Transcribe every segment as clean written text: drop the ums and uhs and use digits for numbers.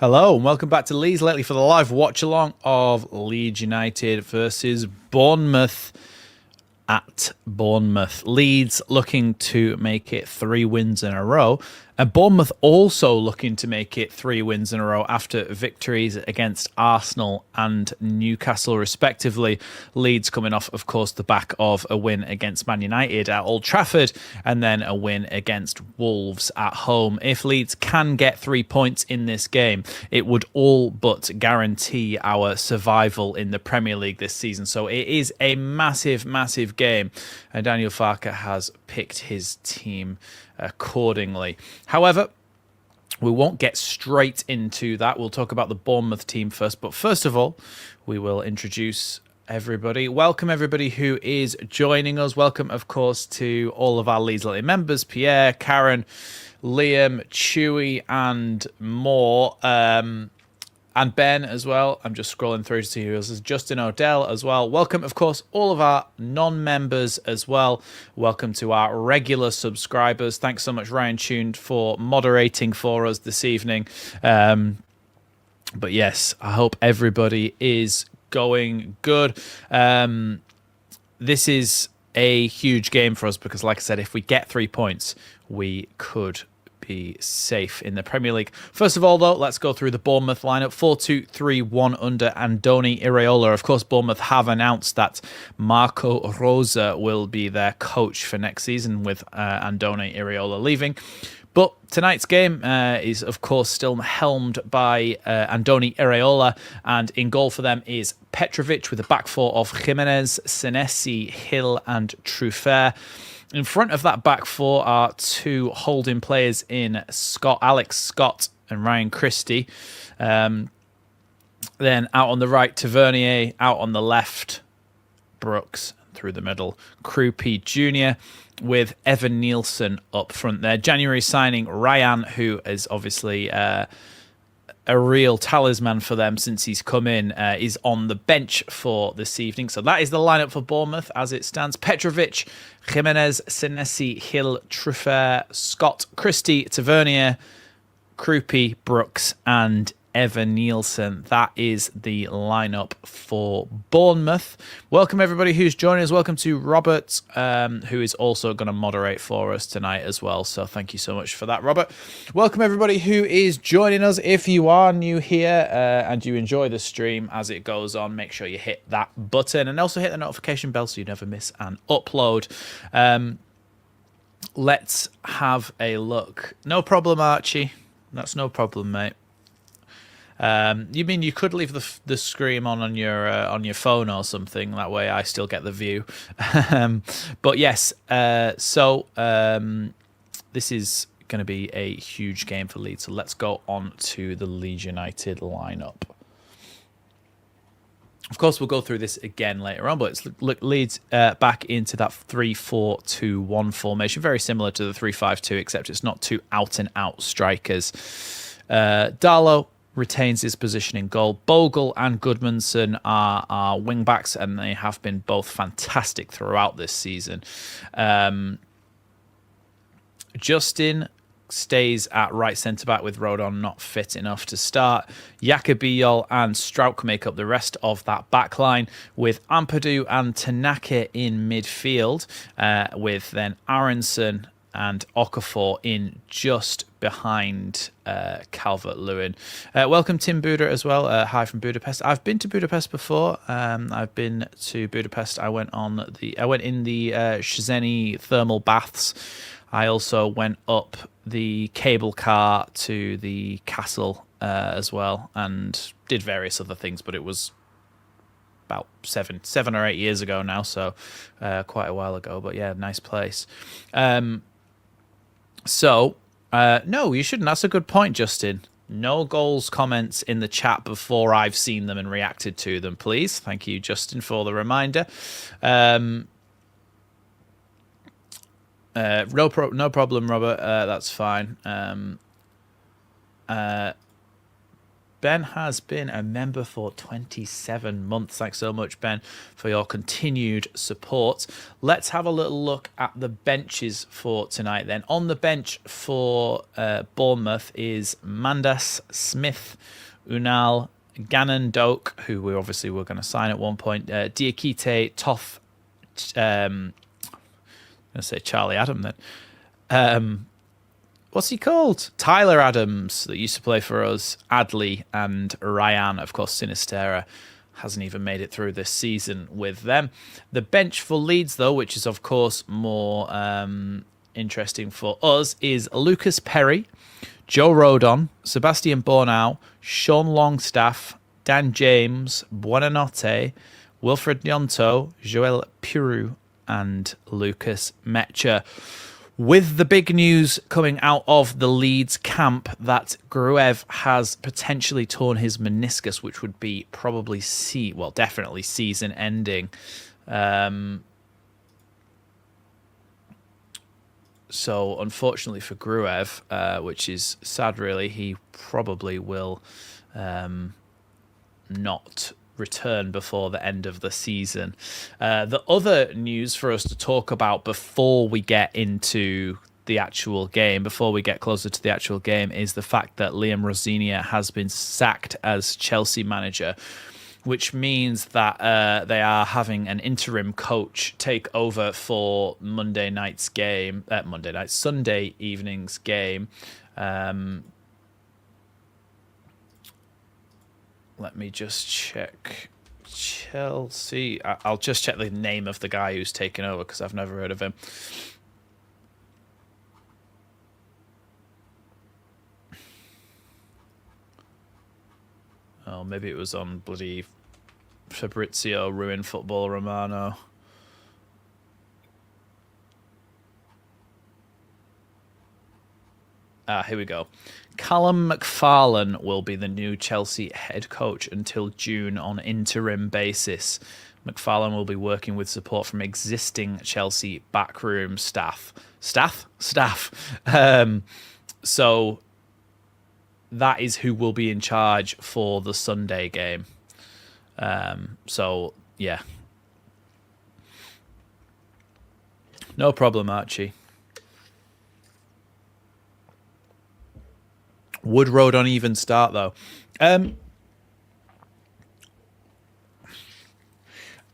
Hello and welcome back to Leeds Lately for the live watch-along of Leeds United versus Bournemouth at Bournemouth. Leeds looking to make it 3 wins in a row. And Bournemouth also looking to make it 3 wins in a row after victories against Arsenal and Newcastle, respectively. Leeds coming off, of course, the back of a win against Man United at Old Trafford and then a win against Wolves at home. If Leeds can get 3 points in this game, it would all but guarantee our survival in the Premier League this season. So it is a massive, massive game. And Daniel Farke has picked his team accordingly. However, we won't get straight into that. We'll talk about the Bournemouth team first. But first of all, we will introduce everybody. Welcome everybody who is joining us. Welcome, of course, to all of our Leeds Lately members, Pierre, Karen, Liam, Chewy, and more. And Ben as well. I'm just scrolling through to see who else is. Justin O'Dell as well. Welcome, of course, all of our non-members as well. Welcome to our regular subscribers. Thanks so much, Ryan Tuned, for moderating for us this evening. But yes, I hope everybody is going good. This is a huge game for us because, like I said, if we get 3 points, we could be safe in the Premier League. First of all, though, let's go through the Bournemouth lineup. 4-2-3-1 under Andoni Iraola. Of course, Bournemouth have announced that Marco Rosa will be their coach for next season with Andoni Iraola leaving. But tonight's game is, of course, still helmed by Andoni Iraola, and in goal for them is Petrovic with a back four of Jimenez, Senesi, Hill and Truffert. In front of that back four are two holding players in Alex Scott and Ryan Christie. Then out on the right, Tavernier. Out on the left, Brooks. Through the middle, Krupi Jr. with Evan Nielsen up front there. January signing Ryan, who is obviously a real talisman for them since he's come in, is on the bench for this evening. So that is the lineup for Bournemouth as it stands. Petrovic, Jimenez, Senesi, Hill, Truffert, Scott, Christie, Tavernier, Krupi, Brooks, and Evan Nielsen. That is the lineup for Bournemouth. Welcome everybody who's joining us. Welcome to Robert, who is also going to moderate for us tonight as well. So thank you so much for that, Robert. Welcome everybody who is joining us. If you are new here and you enjoy the stream as it goes on, make sure you hit that button and also hit the notification bell so you never miss an upload. Let's have a look. No problem, Archie. That's no problem, mate. You mean you could leave the screen on your phone or something? That way I still get the view. But yes, so this is going to be a huge game for Leeds. So let's go on to the Leeds United lineup. Of course, we'll go through this again later on, but it's Leeds back into that 3-4-2-1 formation, very similar to the 3-5-2, except it's not two out-and-out strikers. Darlow retains his position in goal. Bogle and Goodmanson are wing backs, and they have been both fantastic throughout this season. Justin stays at right centre back with Rodon not fit enough to start. Yakubiyol and Strauch make up the rest of that back line, with Ampadu and Tanaka in midfield, with then Aronson and Okafor in just behind Calvert-Lewin. Welcome Tim Buda as well. Hi from Budapest. I've been to Budapest before. I've been to Budapest. I went in the Széchenyi thermal baths. I also went up the cable car to the castle as well, and did various other things, but it was about seven or 8 years ago now, so quite a while ago. But yeah, nice place. No, you shouldn't. That's a good point, Justin. No goals comments in the chat before I've seen them and reacted to them, please. Thank you, Justin, for the reminder. No problem, Robert. That's fine. Ben has been a member for 27 months. Thanks so much, Ben, for your continued support. Let's have a little look at the benches for tonight then. On the bench for Bournemouth is Mandas, Smith, Unal, Gannon, Doak, who we obviously were going to sign at one point, Diakite, Toff, I'm going to say Charlie Adam then. What's he called? Tyler Adams, that used to play for us, Adley, and Ryan. Of course, Sinistera hasn't even made it through this season with them. The bench for Leeds, though, which is, of course, more interesting for us, is Lucas Perry, Joe Rodon, Sebastian Bornau, Sean Longstaff, Dan James, Buonanotte, Wilfred Nyonto, Joel Piru, and Lucas Metcher. With the big news coming out of the Leeds camp that Gruev has potentially torn his meniscus, which would be probably definitely season ending. So unfortunately for Gruev, which is sad really, he probably will not return before the end of the season. The other news for us to talk about before we get into the actual game, before we get closer to the actual game, is the fact that Liam Rosinia has been sacked as Chelsea manager, which means that they are having an interim coach take over for Sunday evening's game. Let me just check. Chelsea. I'll just check the name of the guy who's taken over because I've never heard of him. Oh, maybe it was on bloody Fabrizio Ruin Football Romano. Here we go. Callum McFarlane will be the new Chelsea head coach until June on interim basis. McFarlane will be working with support from existing Chelsea backroom staff. So that is who will be in charge for the Sunday game. So, yeah. No problem, Archie. Would Rodon even start, though?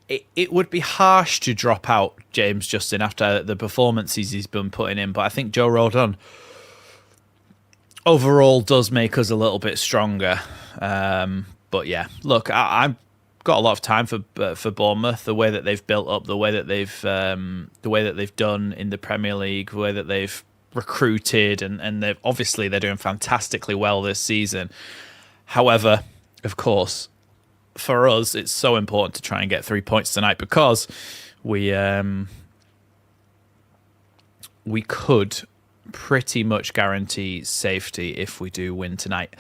It would be harsh to drop out James Justin after the performances he's been putting in, but I think Joe Rodon overall does make us a little bit stronger. But yeah, look, I've got a lot of time for Bournemouth. The way that they've built up, the way that they've done in the Premier League, the way that they've recruited, and they're doing fantastically well this season. However, of course, for us, it's so important to try and get 3 points tonight because we could pretty much guarantee safety if we do win tonight.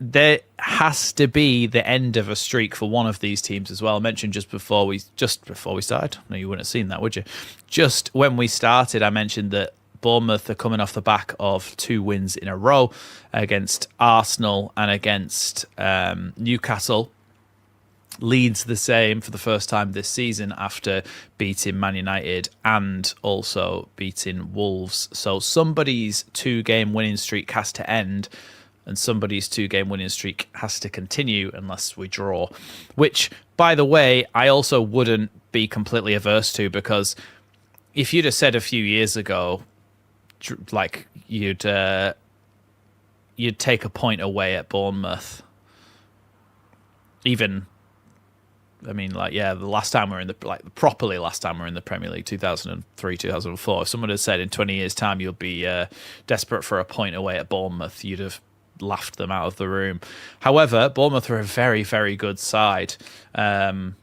There has to be the end of a streak for one of these teams as well. I mentioned just before we started. No, you wouldn't have seen that, would you? Just when we started, I mentioned that Bournemouth are coming off the back of 2 wins in a row against Arsenal and against Newcastle. Leeds the same for the first time this season after beating Man United and also beating Wolves. So somebody's 2-game winning streak has to end and somebody's 2-game winning streak has to continue unless we draw. Which, by the way, I also wouldn't be completely averse to, because if you'd have said a few years ago, like you'd take a point away at Bournemouth. Even, I mean, the last time we're in the last time we're in the Premier League, 2003, 2004. If someone had said in 20 years' time you'll be desperate for a point away at Bournemouth, you'd have laughed them out of the room. However, Bournemouth are a very, very good side. And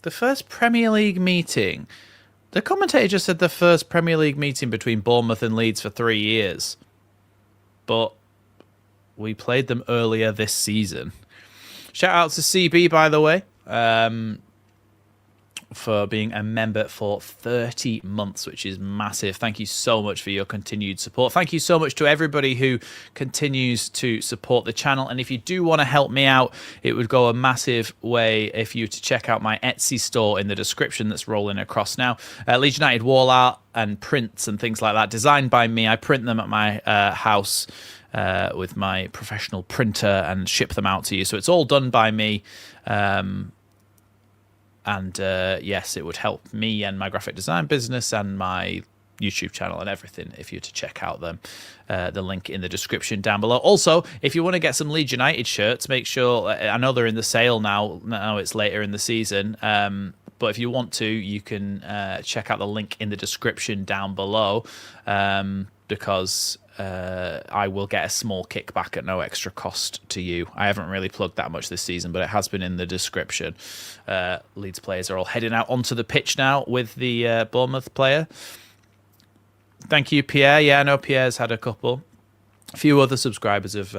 the first Premier League meeting, the commentator just said the first Premier League meeting between Bournemouth and Leeds for 3 years. But we played them earlier this season. Shout out to CB, by the way. for being a member for 30 months, which is massive. Thank you so much for your continued support. Thank you so much to everybody who continues to support the channel. And if you do want to help me out, it would go a massive way if you were to check out my Etsy store in the description that's rolling across now. Leeds United wall art and prints and things like that, designed by me. I print them at my house with my professional printer and ship them out to you. So it's all done by me. And yes, it would help me and my graphic design business and my YouTube channel and everything if you were to check out them. The link in the description down below. Also, if you want to get some Leeds United shirts, make sure, I know they're in the sale now it's later in the season, but if you want to, you can check out the link in the description down below, because I will get a small kickback at no extra cost to you. I haven't really plugged that much this season, but it has been in the description. Leeds players are all heading out onto the pitch now with the Bournemouth player. Thank you, Pierre. Yeah, I know Pierre's had a couple. A few other subscribers have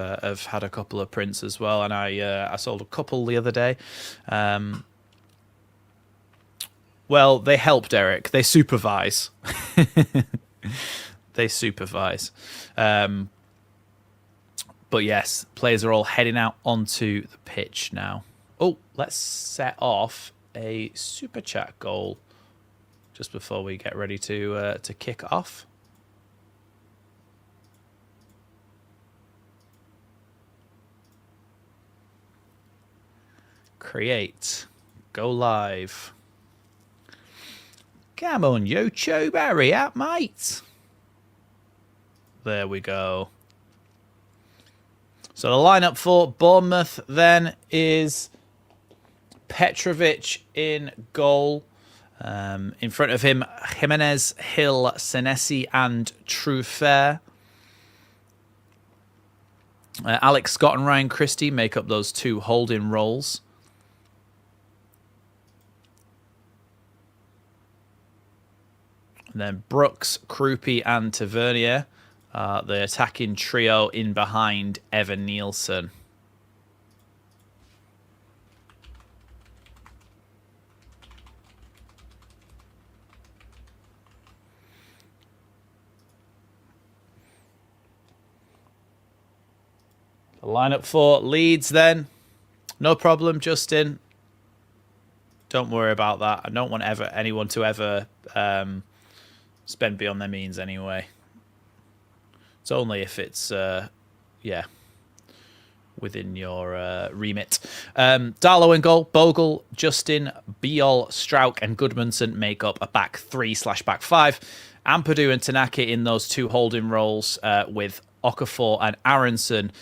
had a couple of prints as well, and I sold a couple the other day. Well, they help, Derek. They supervise. They supervise. But yes, players are all heading out onto the pitch now. Oh, let's set off a super chat goal just before we get ready to kick off. Create. Go live. Come on, YouTube, hurry up, mate. There we go. So the lineup for Bournemouth then is Petrovic in goal. In front of him, Jimenez, Hill, Senesi and Truffert. Alex Scott and Ryan Christie make up those two holding roles. And then Brooks, Krupi and Tavernier, the attacking trio in behind Evan Nielsen. The lineup for Leeds then. No problem, Justin. Don't worry about that. I don't want anyone to ever spend beyond their means anyway. It's only if it's, yeah, within your remit. Darlow in goal. Bogle, Justin, Biol, Strauch and Goodmanson make up a back 3/back 5. Ampadu and Tanaka in those two holding roles, with Okafor and Aronson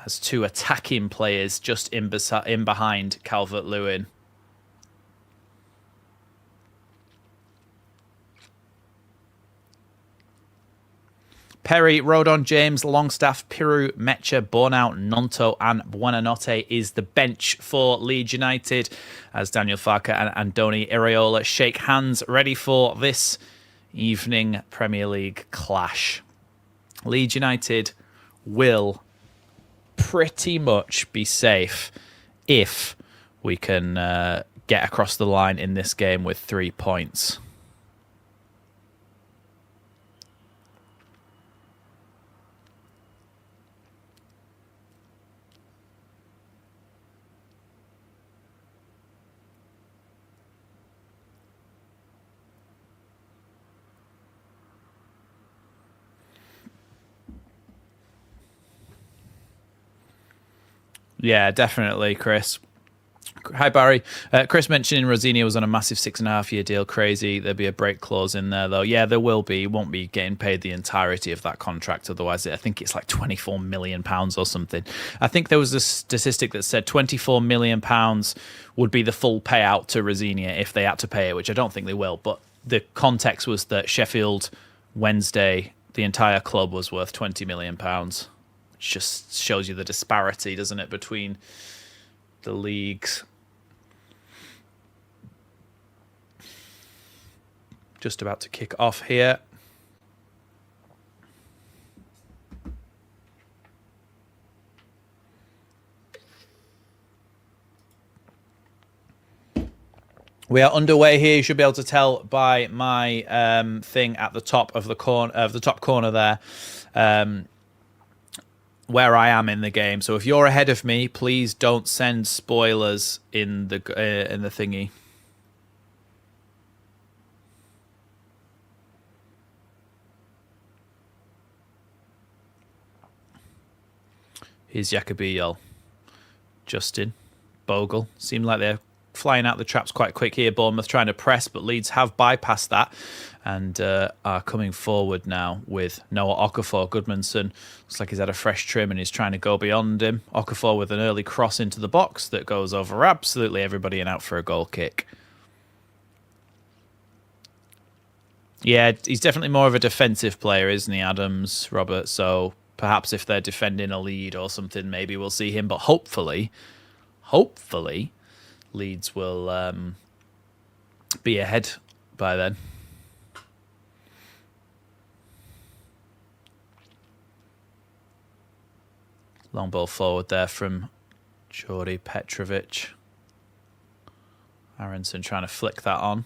as two attacking players just in behind Calvert-Lewin. Perry, Rodon, James, Longstaff, Piru, Mecha, Bornout, Nonto and Buonanotte is the bench for Leeds United as Daniel Farker and Andoni Iraola shake hands ready for this evening Premier League clash. Leeds United will pretty much be safe if we can get across the line in this game with 3 points. Yeah, definitely, Chris. Hi, Barry. Chris mentioning Rosinia was on a massive 6.5-year deal. Crazy. There'll be a break clause in there, though. Yeah, there will be. He won't be getting paid the entirety of that contract. Otherwise, I think it's like £24 million or something. I think there was a statistic that said £24 million would be the full payout to Rosinia if they had to pay it, which I don't think they will. But the context was that Sheffield Wednesday, the entire club was worth £20 million. Just shows you the disparity, doesn't it, between the leagues. Just about to kick off here. We are underway here. You should be able to tell by my thing at the top of the top corner there, where I am in the game. So if you're ahead of me, please don't send spoilers in the thingy. Here's Jacobillo. Justin. Bogle. Seem like they're flying out the traps quite quick here. Bournemouth trying to press, but Leeds have bypassed that and are coming forward now with Noah Okafor. Goodmanson looks like he's had a fresh trim and he's trying to go beyond him. Okafor with an early cross into the box that goes over absolutely everybody and out for a goal kick. Yeah, he's definitely more of a defensive player, isn't he, Adams, Robert? So perhaps if they're defending a lead or something, maybe we'll see him. But hopefully, Leeds will be ahead by then. Long ball forward there from Jordi Petrovic. Aronson trying to flick that on.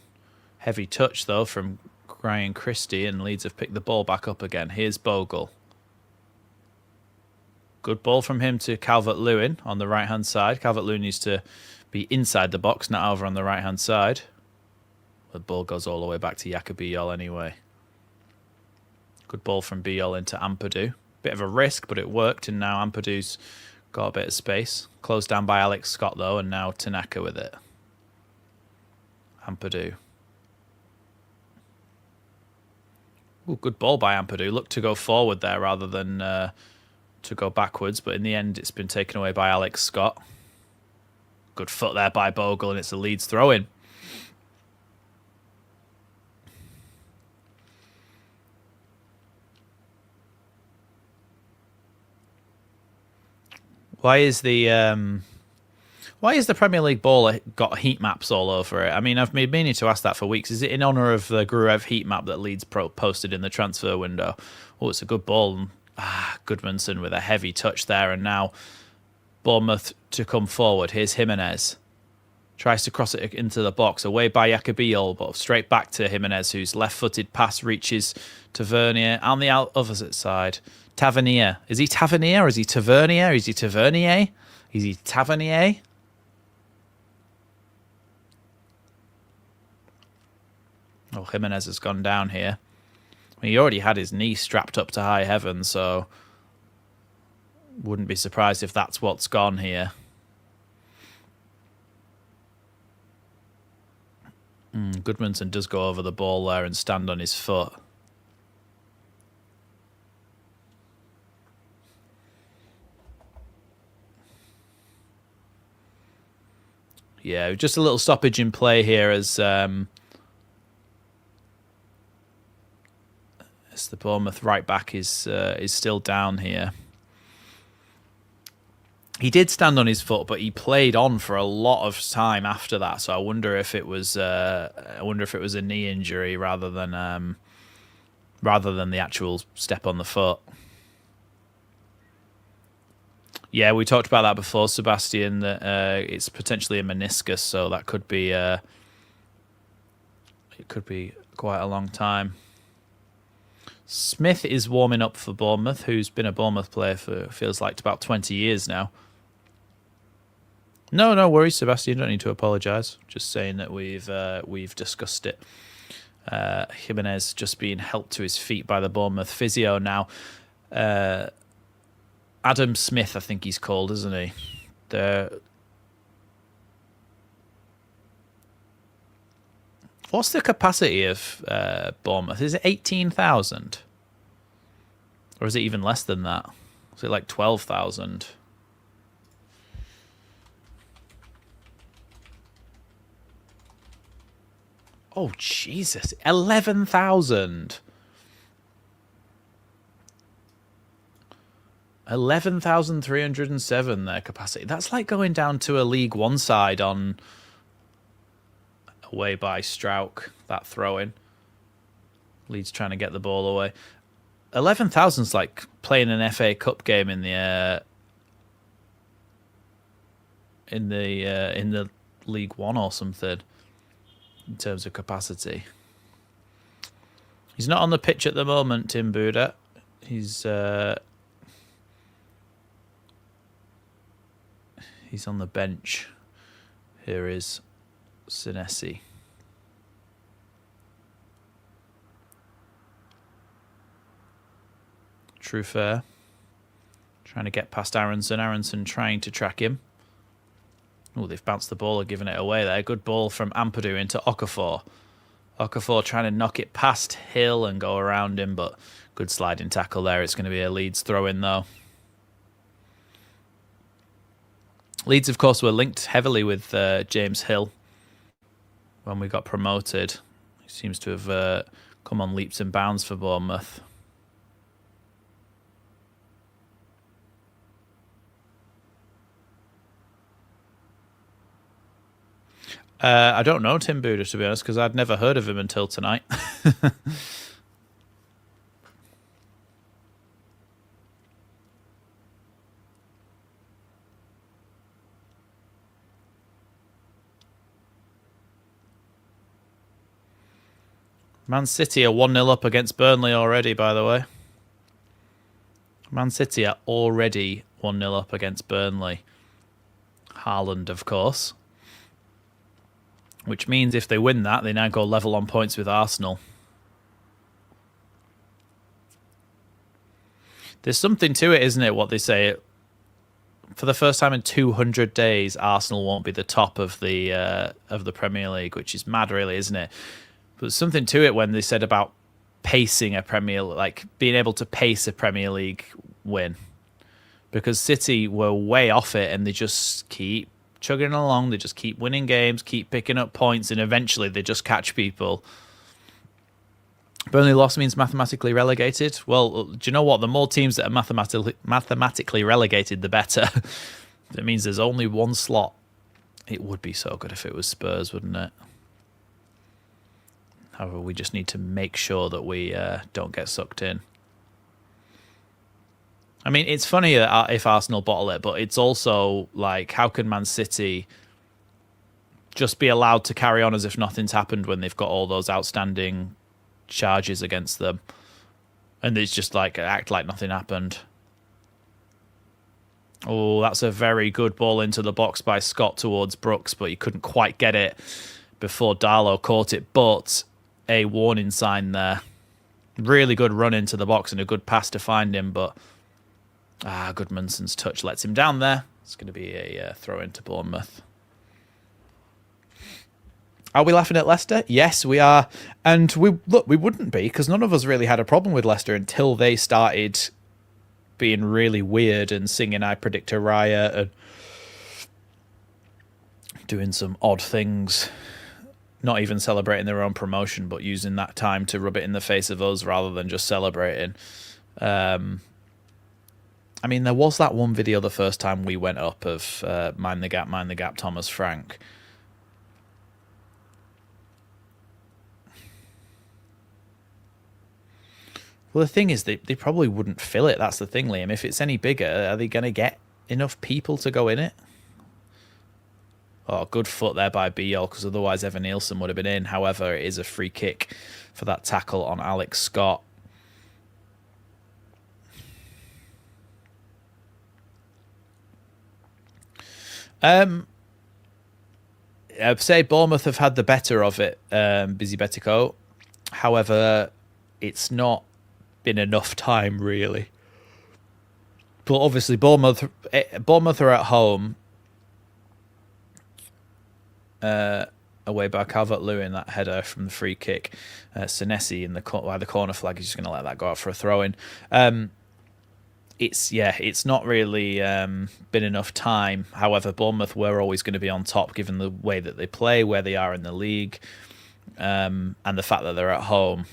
Heavy touch, though, from Ryan Christie, and Leeds have picked the ball back up again. Here's Bogle. Good ball from him to Calvert-Lewin on the right-hand side. Calvert-Lewin needs to be inside the box, not over on the right-hand side. The ball goes all the way back to Jacobillo anyway. Good ball from Biol into Ampadu. Bit of a risk, but it worked, and now Ampadu's got a bit of space. Closed down by Alex Scott, though, and now Tanaka with it. Ampadu. Ooh, good ball by Ampadu. Looked to go forward there rather than to go backwards, but in the end it's been taken away by Alex Scott. Good foot there by Bogle, and it's a Leeds throw-in. Why is the Premier League ball got heat maps all over it? I mean, I've been meaning to ask that for weeks. Is it in honour of the Gruev heat map that Leeds posted in the transfer window? Oh, it's a good ball. Goodmanson with a heavy touch there, and now Bournemouth to come forward. Here's Jimenez. Tries to cross it into the box, away by Jacobillo, but straight back to Jimenez, whose left-footed pass reaches Tavernier on the opposite side. Tavernier. Is he Tavernier or is he Tavernier? Is he Tavernier? Is he Tavernier? Oh, Jimenez has gone down here. I mean, he already had his knee strapped up to high heaven, so wouldn't be surprised if that's what's gone here. Goodmanson does go over the ball there and stand on his foot. Yeah, just a little stoppage in play here as the Bournemouth right back is still down here. He did stand on his foot, but he played on for a lot of time after that. So I wonder if it was a knee injury rather than the actual step on the foot. Yeah, we talked about that before, Sebastian. That it's potentially a meniscus, so that could be it could be quite a long time. Smith is warming up for Bournemouth, who's been a Bournemouth player for feels like about 20 years now. No worries, Sebastian. You don't need to apologise. Just saying that we've discussed it. Jimenez just being helped to his feet by the Bournemouth physio now. Adam Smith, I think he's called, isn't he? What's the capacity of Bournemouth? Is it 18,000? Or is it even less than that? Is it like 12,000? Oh, Jesus. 11,000. 11,307 their capacity. That's like going down to a League One side on away by Strauch, that throw-in. Leeds trying to get the ball away. 11,000's like playing an FA Cup game in the League One or something. in terms of capacity. He's not on the pitch at the moment, Tim Buda. He's on the bench. Here is Senesi. Trufair trying to get past Aronson. Aronson trying to track him. Oh, they've bounced the ball and given it away there. Good ball from Ampadu into Okafor. Okafor trying to knock it past Hill and go around him, but good sliding tackle there. It's going to be a Leeds throw-in, though. Leeds, of course, were linked heavily with James Hill when we got promoted. He seems to have come on leaps and bounds for Bournemouth. I don't know Tim Buda, to be honest, because I'd never heard of him until tonight. Man City are 1-0 up against Burnley already, by the way. Man City are already 1-0 up against Burnley. Haaland, of course. Which means if they win that, they now go level on points with Arsenal. There's something to it, isn't it, what they say? For the first time in 200 days, Arsenal won't be the top of the Premier League, which is mad, really, isn't it? But there's something to it when they said about pacing a Premier League, like being able to pace a Premier League win. Because City were way off it and they just keep chugging along. They just keep winning games, keep picking up points, and eventually they just catch people. Burnley loss means mathematically relegated. Well, do you know what? The more teams that are mathematically relegated, the better. It means there's only one slot. It would be so good if it was Spurs, wouldn't it? However, we just need to make sure that we don't get sucked in. I mean, it's funny if Arsenal bottle it, but it's also like, how can Man City just be allowed to carry on as if nothing's happened when they've got all those outstanding charges against them? And it's just like, act like nothing happened. Oh, that's a very good ball into the box by Scott towards Brooks, but he couldn't quite get it before Darlow caught it. But a warning sign there. Really good run into the box and a good pass to find him, but Goodmanson's touch lets him down there. It's going to be a throw into Bournemouth. Are we laughing at Leicester? Yes, we are. And we wouldn't be, because none of us really had a problem with Leicester until they started being really weird and singing I Predict a Riot and doing some odd things. Not even celebrating their own promotion, but using that time to rub it in the face of us rather than just celebrating. I mean, there was that one video the first time we went up of Mind the Gap, Thomas Frank. Well, the thing is, they probably wouldn't fill it. That's the thing, Liam. If it's any bigger, are they going to get enough people to go in it? Oh, good foot there by Biol, because otherwise Evan Nielsen would have been in. However, it is a free kick for that tackle on Alex Scott. I'd say Bournemouth have had the better of it, Busy Betico. However, it's not been enough time, really. But obviously, Bournemouth are at home. Away by Calvert-Lewin, that header from the free kick. Senesi by the corner flag. He's just going to let that go out for a throw-in. It's not really been enough time. However, Bournemouth were always going to be on top given the way that they play, where they are in the league, and the fact that they're at home.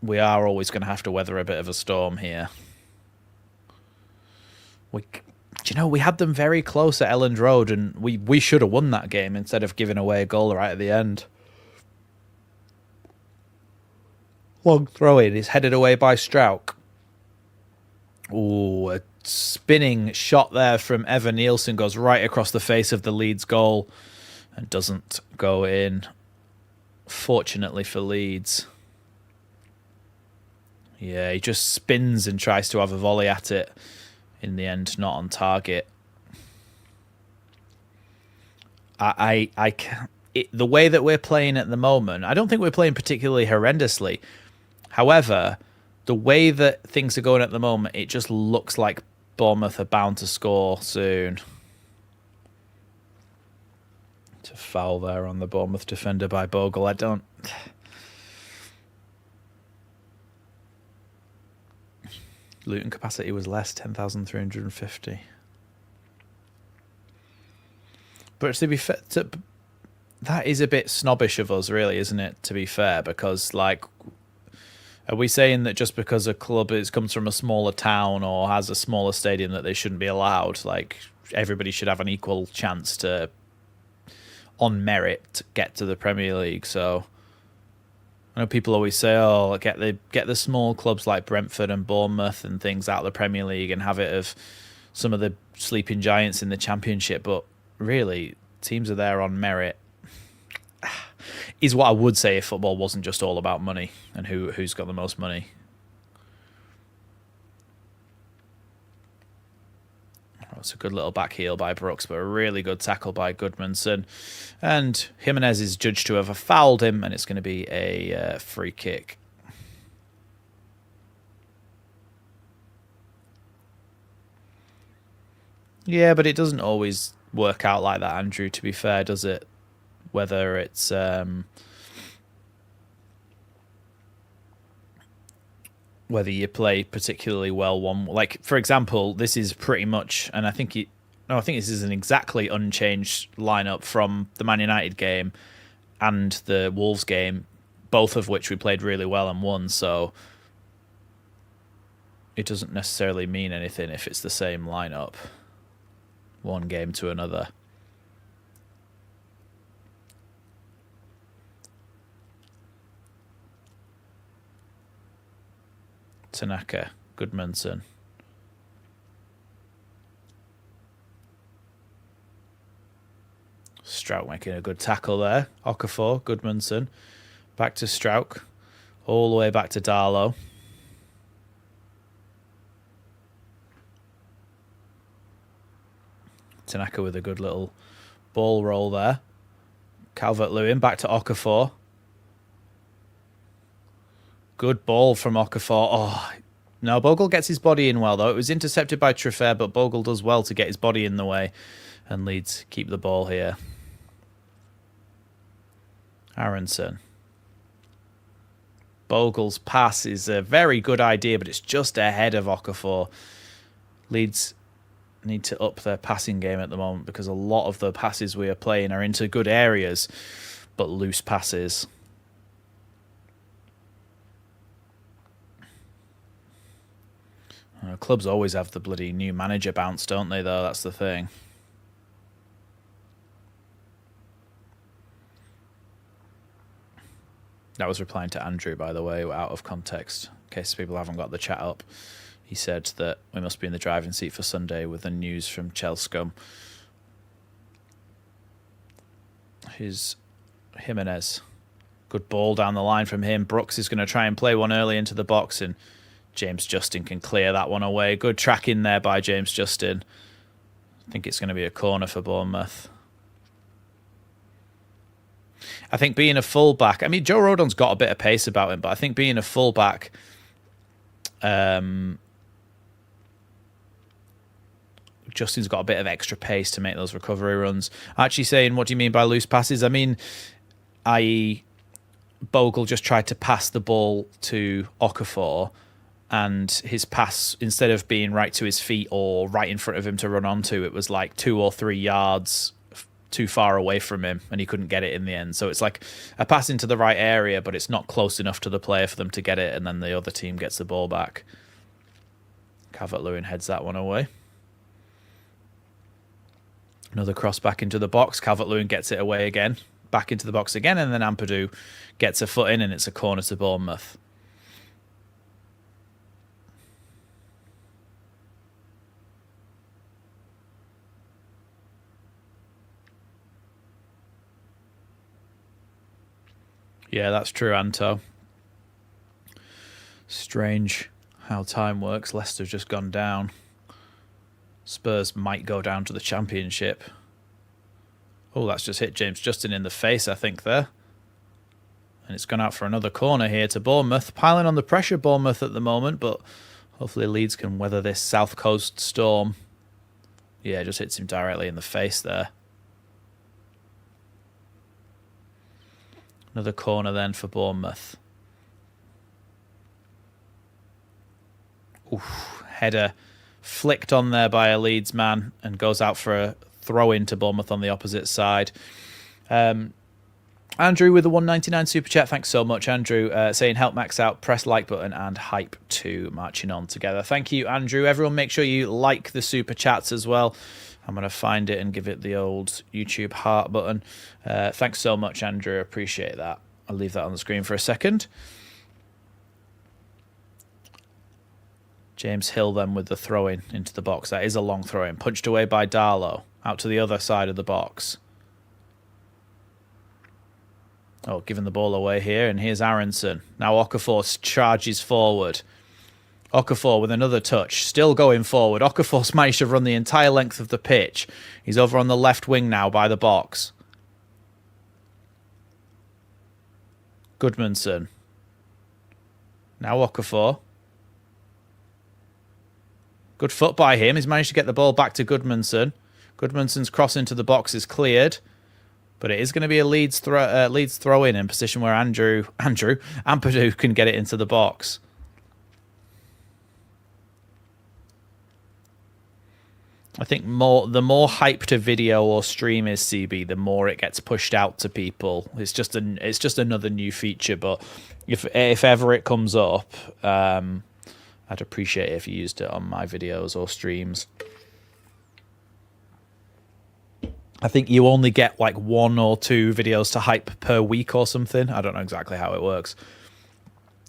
We are always going to have to weather a bit of a storm here. We had them very close at Elland Road, and we should have won that game instead of giving away a goal right at the end. Long throw-in is headed away by Strauch. Ooh, a spinning shot there from Evan Nielsen goes right across the face of the Leeds goal and doesn't go in. Fortunately for Leeds. Yeah, he just spins and tries to have a volley at it. In the end, not on target. I can't. The way that we're playing at the moment, I don't think we're playing particularly horrendously. However, the way that things are going at the moment, it just looks like Bournemouth are bound to score soon. It's a foul there on the Bournemouth defender by Bogle. I don't... Luton capacity was less, 10,350. But to be fair, that is a bit snobbish of us, really, isn't it? To be fair, because like, are we saying that just because a club comes from a smaller town or has a smaller stadium that they shouldn't be allowed? Like, everybody should have an equal chance to, on merit, get to the Premier League. So I know people always say, "Oh, get the small clubs like Brentford and Bournemouth and things out of the Premier League and have it of some of the sleeping giants in the Championship." But really, teams are there on merit. Is what I would say if football wasn't just all about money and who's got the most money. It's a good little back heel by Brooks, but a really good tackle by Goodmanson. And Jimenez is judged to have fouled him, and it's going to be a free kick. Yeah, but it doesn't always work out like that, Andrew, to be fair, does it? Whether it's... whether you play particularly well one, like for example, this is pretty much, and I think this is an exactly unchanged lineup from the Man United game and the Wolves game, both of which we played really well and won. So it doesn't necessarily mean anything if it's the same lineup, one game to another. Tanaka, Goodmanson. Strouk making a good tackle there. Okafor, Goodmanson. Back to Strouk. All the way back to Darlow. Tanaka with a good little ball roll there. Calvert-Lewin back to Okafor. Good ball from Okafor. Oh, no, Bogle gets his body in well, though. It was intercepted by Triffer, but Bogle does well to get his body in the way. And Leeds keep the ball here. Aronson. Bogle's pass is a very good idea, but it's just ahead of Okafor. Leeds need to up their passing game at the moment because a lot of the passes we are playing are into good areas, but loose passes. Clubs always have the bloody new manager bounce, don't they, though? That's the thing. That was replying to Andrew, by the way, out of context, in case people haven't got the chat up. He said that we must be in the driving seat for Sunday with the news from Chelscombe. Here's Jimenez. Good ball down the line from him. Brooks is going to try and play one early into the box, and James Justin can clear that one away. Good tracking there by James Justin. I think it's going to be a corner for Bournemouth. I think being a fullback... I mean, Joe Rodon's got a bit of pace about him, but I think being a fullback... Justin's got a bit of extra pace to make those recovery runs. Actually saying, what do you mean by loose passes? I mean, i.e. Bogle just tried to pass the ball to Okafor, and his pass, instead of being right to his feet or right in front of him to run onto, it was like 2 or 3 yards too far away from him, and he couldn't get it in the end. So it's like a pass into the right area, but it's not close enough to the player for them to get it, and then the other team gets the ball back. Calvert-Lewin heads that one away. Another cross back into the box. Calvert-Lewin gets it away again. Back into the box again, and then Ampadu gets a foot in, and it's a corner to Bournemouth. Yeah, that's true, Anto. Strange how time works. Leicester's just gone down. Spurs might go down to the Championship. Oh, that's just hit James Justin in the face, I think, there. And it's gone out for another corner here to Bournemouth. Piling on the pressure, Bournemouth, at the moment, but hopefully Leeds can weather this South Coast storm. Yeah, just hits him directly in the face there. Another corner then for Bournemouth. Oof, header flicked on there by a Leeds man and goes out for a throw-in to Bournemouth on the opposite side. Andrew with the 199 super chat. Thanks so much, Andrew. Saying help Max out, press like button and hype to marching on together. Thank you, Andrew. Everyone make sure you like the super chats as well. I'm going to find it and give it the old YouTube heart button. Thanks so much, Andrew. Appreciate that. I'll leave that on the screen for a second. James Hill then with the throw-in into the box. That is a long throw-in. Punched away by Darlow. Out to the other side of the box. Oh, giving the ball away here. And here's Aronson. Now Okafor charges forward. Okafor with another touch. Still going forward. Okafor's managed to run the entire length of the pitch. He's over on the left wing now by the box. Goodmanson. Now Okafor. Good foot by him. He's managed to get the ball back to Goodmanson. Goodmanson's cross into the box is cleared. But it is going to be a Leeds throw-in in position where Andrew Ampadu can get it into the box. I think the more hyped a video or stream is, CB, the more it gets pushed out to people. It's just another new feature, but if ever it comes up, I'd appreciate it if you used it on my videos or streams. I think you only get like 1 or 2 videos to hype per week or something. I don't know exactly how it works.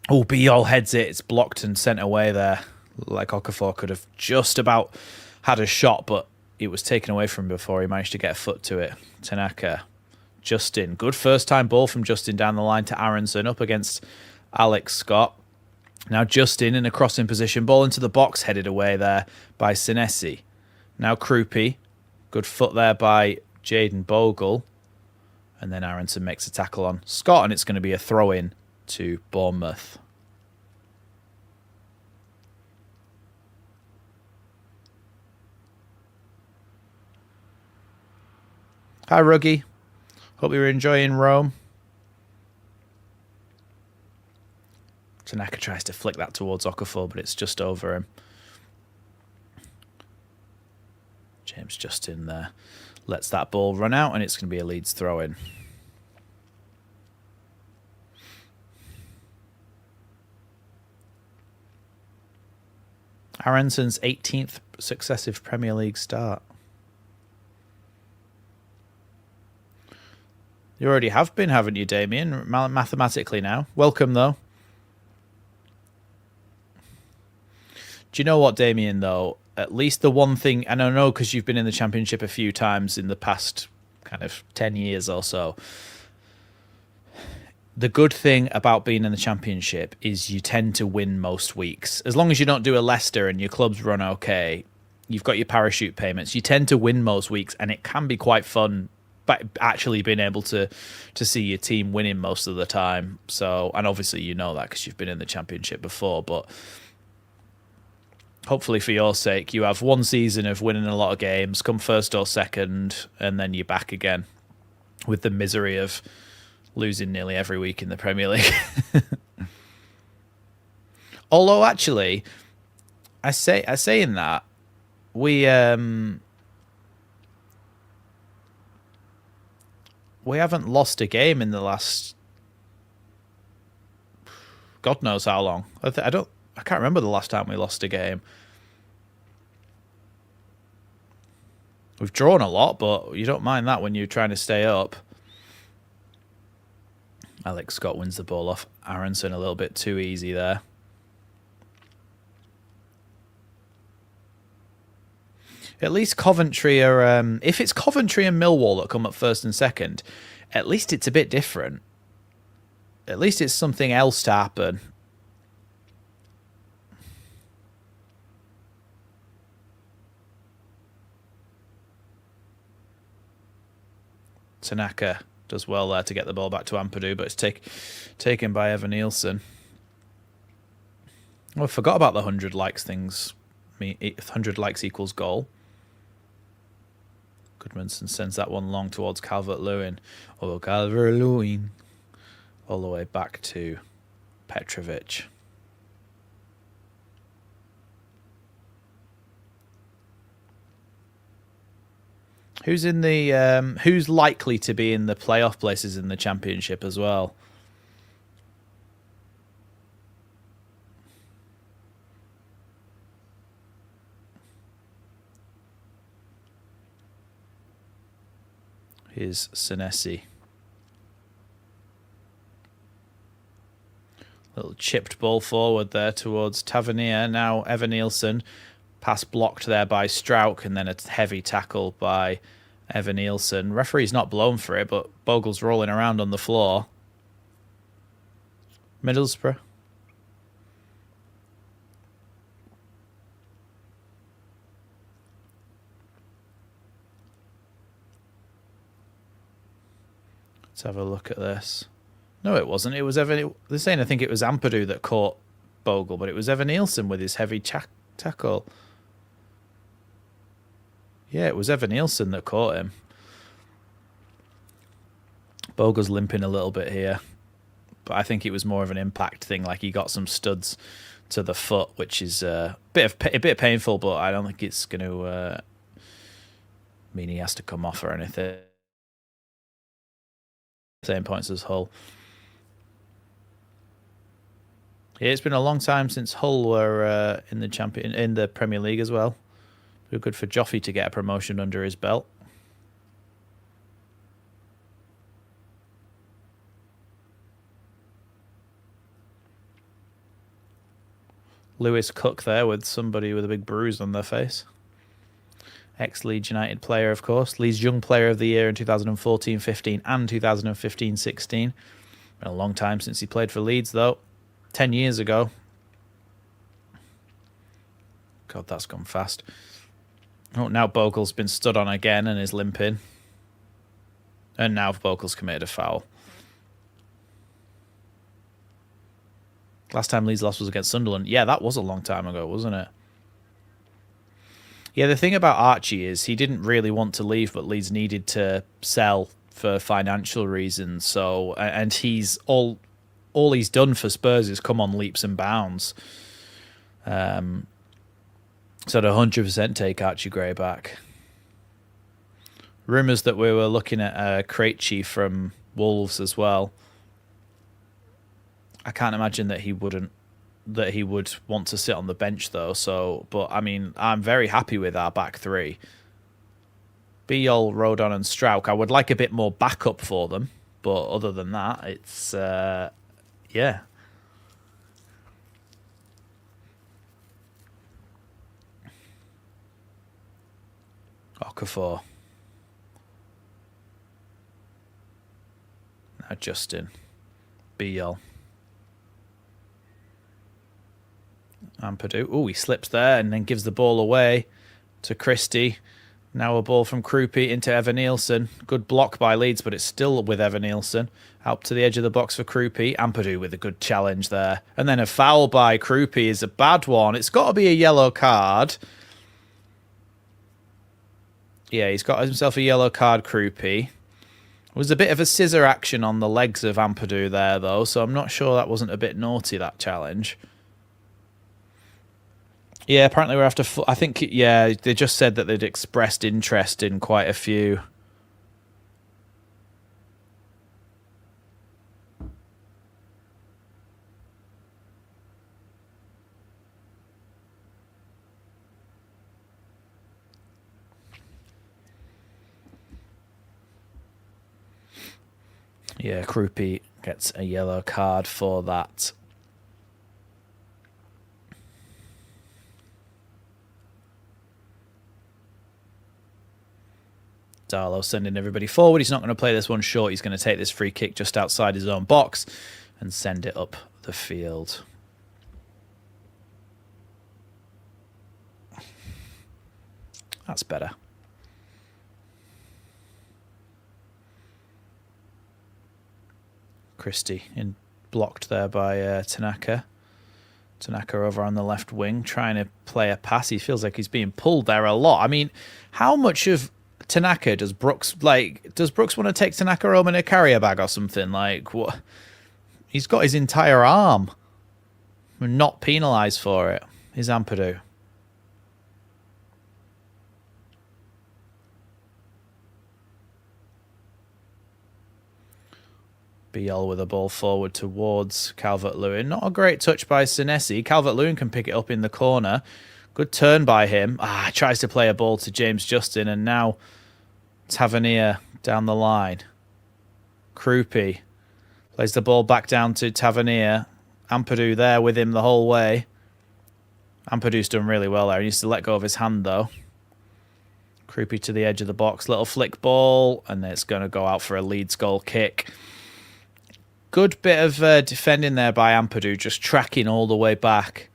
Oh, B-all heads it. It's blocked and sent away there. Like Okafor could have just about had a shot, but it was taken away from him before he managed to get a foot to it. Tanaka. Justin. Good first-time ball from Justin down the line to Aronson up against Alex Scott. Now Justin in a crossing position. Ball into the box, headed away there by Senesi. Now Krupi. Good foot there by Jaden Bogle. And then Aronson makes a tackle on Scott, and it's going to be a throw-in to Bournemouth. Hi, Ruggy. Hope you were enjoying Rome. Tanaka tries to flick that towards Okafor, but it's just over him. James Justin there lets that ball run out, and it's going to be a Leeds throw-in. Aronson's 18th successive Premier League start. You already have been, haven't you, Damien? Mathematically now. Welcome, though. Do you know what, Damien, though? At least the one thing, and I know because you've been in the Championship a few times in the past kind of 10 years or so, the good thing about being in the Championship is you tend to win most weeks. As long as you don't do a Leicester and your clubs run okay, you've got your parachute payments, you tend to win most weeks, and it can be quite fun but actually being able to see your team winning most of the time. So, and obviously you know that because you've been in the Championship before, but hopefully for your sake, you have one season of winning a lot of games, come first or second, and then you're back again with the misery of losing nearly every week in the Premier League. Although, actually, I say in that, we haven't lost a game in the last God knows how long. I can't remember the last time we lost a game. We've drawn a lot, but you don't mind that when you're trying to stay up. Alex Scott wins the ball off Aronson a little bit too easy there. At least Coventry are... if it's Coventry and Millwall that come up first and second, at least it's a bit different. at least it's something else to happen. Tanaka does well there to get the ball back to Ampadu, but it's taken by Evan Nielsen. Oh, I forgot about the 100 likes things. 100 likes equals goal. Goodmanson sends that one long towards Calvert-Lewin. Although Calvert-Lewin all the way back to Petrovic. Who's in the who's likely to be in the playoff places in the Championship as well? Here's Senesi. Little chipped ball forward there towards Tavernier. Now Evan Nielsen. Pass blocked there by Strauch, and then a heavy tackle by Evan Nielsen. Referee's not blown for it, but Bogle's rolling around on the floor. Middlesbrough. Let's have a look at this. No, it wasn't. It was Evan. They're saying I think it was Ampadu that caught Bogle, but it was Evan Nielsen with his heavy tackle. Yeah, it was Evan Nielsen that caught him. Bogle's limping a little bit here, but I think it was more of an impact thing. Like he got some studs to the foot, which is a bit painful, but I don't think it's going to mean he has to come off or anything. Same points as Hull. Yeah, it's been a long time since Hull were in the Premier League as well. It was good for Joffy to get a promotion under his belt. Lewis Cook there with somebody with a big bruise on their face. Ex-Leeds United player, of course. Leeds Young Player of the Year in 2014-15 and 2015-16. Been a long time since he played for Leeds, though. 10 years ago. God, that's gone fast. Oh, now Bogle's been stood on again and is limping. And now Bogle's committed a foul. Last time Leeds lost was against Sunderland. Yeah, that was a long time ago, wasn't it? Yeah, the thing about Archie is he didn't really want to leave, but Leeds needed to sell for financial reasons. So, and he's all he's done for Spurs is come on leaps and bounds. So I'd 100% take Archie Gray back. Rumours that we were looking at Krejci from Wolves as well. I can't imagine that he would want to sit on the bench though. So, but I mean, I'm very happy with our back three. Biol, Rodon, and Strauch. I would like a bit more backup for them, but other than that, it's yeah. Okafor. Now Justin. Biol. Ampadu. Oh, he slips there and then gives the ball away to Christie. Now a ball from Krupi into Evan Nielsen. Good block by Leeds, but it's still with Evan Nielsen. Out to the edge of the box for Krupi. Ampadu with a good challenge there. And then a foul by Krupi is a bad one. It's got to be a yellow card. Yeah, he's got himself a yellow card, Krupi. It was a bit of a scissor action on the legs of Ampadu there, though, so I'm not sure that wasn't a bit naughty, that challenge. Yeah, apparently we're after... I think, yeah, they just said that they'd expressed interest in quite a few. Yeah, Krupi gets a yellow card for that. Darlow sending everybody forward. He's not going to play this one short. He's going to take this free kick just outside his own box. and send it up the field. That's better. Christie blocked there by Tanaka. Tanaka over on the left wing, trying to play a pass. He feels like he's being pulled there a lot. I mean, how much of Tanaka does Brooks like? Does Brooks want to take Tanaka home in a carrier bag or something? Like, what? He's got his entire arm. We're not penalised for it. Is Ampadu. Biel with a ball forward towards Calvert-Lewin. Not a great touch by Senesi. Calvert-Lewin can pick it up in the corner. Good turn by him. Tries to play a ball to James Justin, and now Tavernier down the line. Krupi plays the ball back down to Tavernier. Ampadu there with him the whole way. Ampadu's done really well there. He needs to let go of his hand, though. Krupi to the edge of the box. Little flick ball, and it's going to go out for a Leeds goal kick. Good bit of defending there by Ampadu, just tracking all the way back.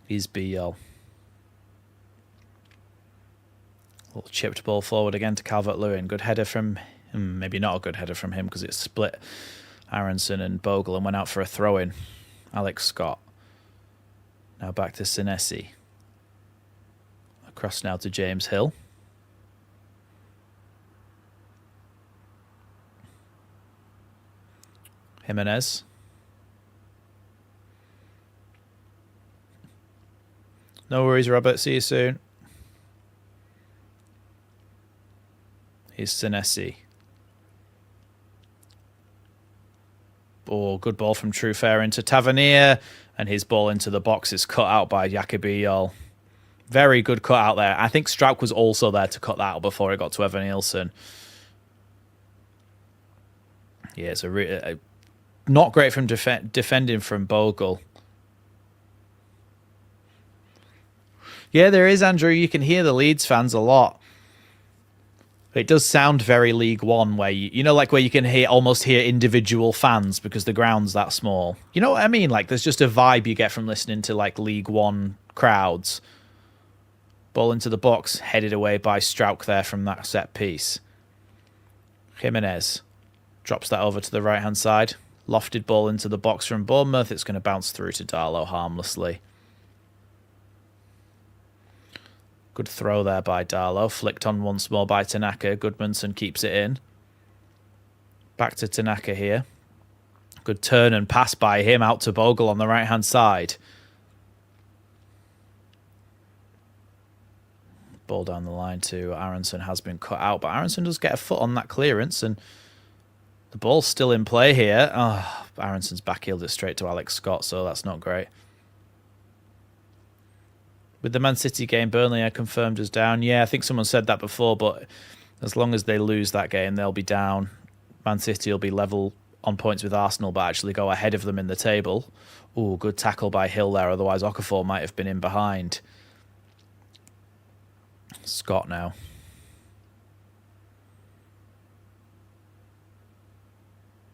He's Biel. Little chipped ball forward again to Calvert-Lewin. Good header from maybe not a good header from him because it split Aronson and Bogle and went out for a throw-in. Alex Scott. Now back to Senesi. Across now to James Hill. Jimenez. No worries, Robert. See you soon. Here's Senesi. Good ball from Truefair into Tavernier, and his ball into the box is cut out by Jakob. Very good cut out there. I think Strauch was also there to cut that out before it got to Evan Nielsen. Yeah, it's not great from defending from Bogle. Yeah, there is, Andrew. You can hear the Leeds fans a lot. It does sound very League One, where like where you can almost hear individual fans because the ground's that small. You know what I mean? Like, there's just a vibe you get from listening to like League One crowds. Ball into the box, headed away by Strauch there from that set piece. Jimenez drops that over to the right hand side. Lofted ball into the box from Bournemouth. It's going to bounce through to Darlow harmlessly. Good throw there by Darlow. Flicked on once more by Tanaka. Goodmanson keeps it in. Back to Tanaka here. Good turn and pass by him out to Bogle on the right-hand side. Ball down the line to Aronson has been cut out, but Aronson does get a foot on that clearance, and the ball's still in play here. Aronson's backheeled it straight to Alex Scott, so that's not great. With the Man City game, Burnley are confirmed as down. Yeah, I think someone said that before, but as long as they lose that game, they'll be down. Man City will be level on points with Arsenal, but actually go ahead of them in the table. Ooh, good tackle by Hill there, otherwise Okafor might have been in behind. Scott now.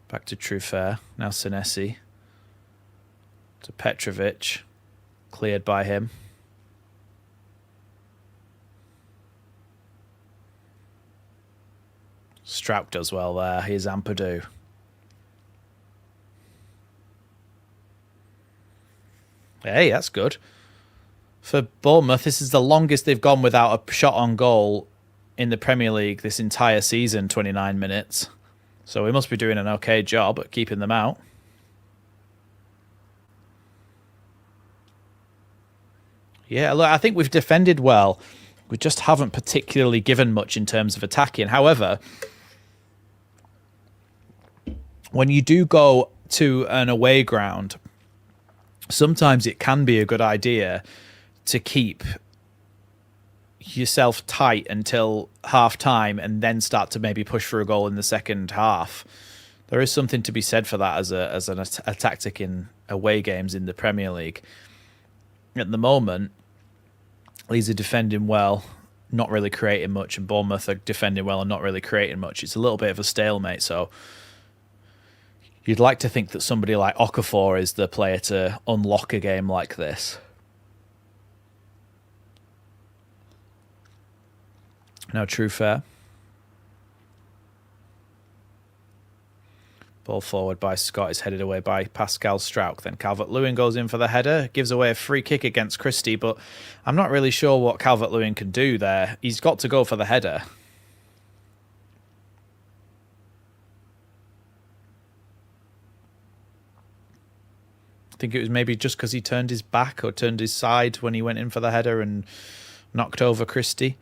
Back to Truefair. Now Senesi. To Petrovic. Cleared by him. Strauch does well there. Here's Ampadu. Hey, that's good. For Bournemouth, this is the longest they've gone without a shot on goal in the Premier League this entire season, 29 minutes. So we must be doing an okay job at keeping them out. Yeah, look, I think we've defended well. We just haven't particularly given much in terms of attacking. However, when you do go to an away ground, sometimes it can be a good idea to keep yourself tight until half time and then start to maybe push for a goal in the second half. There is something to be said for that as a tactic in away games in the Premier League. At the moment, Leeds are defending well, not really creating much, and Bournemouth are defending well and not really creating much. It's a little bit of a stalemate, so you'd like to think that somebody like Okafor is the player to unlock a game like this. Now, true fair. Ball forward by Scott is headed away by Pascal Strauch. Then Calvert-Lewin goes in for the header, gives away a free kick against Christie, but I'm not really sure what Calvert-Lewin can do there. He's got to go for the header. I think it was maybe just because he turned his back or turned his side when he went in for the header and knocked over Christie.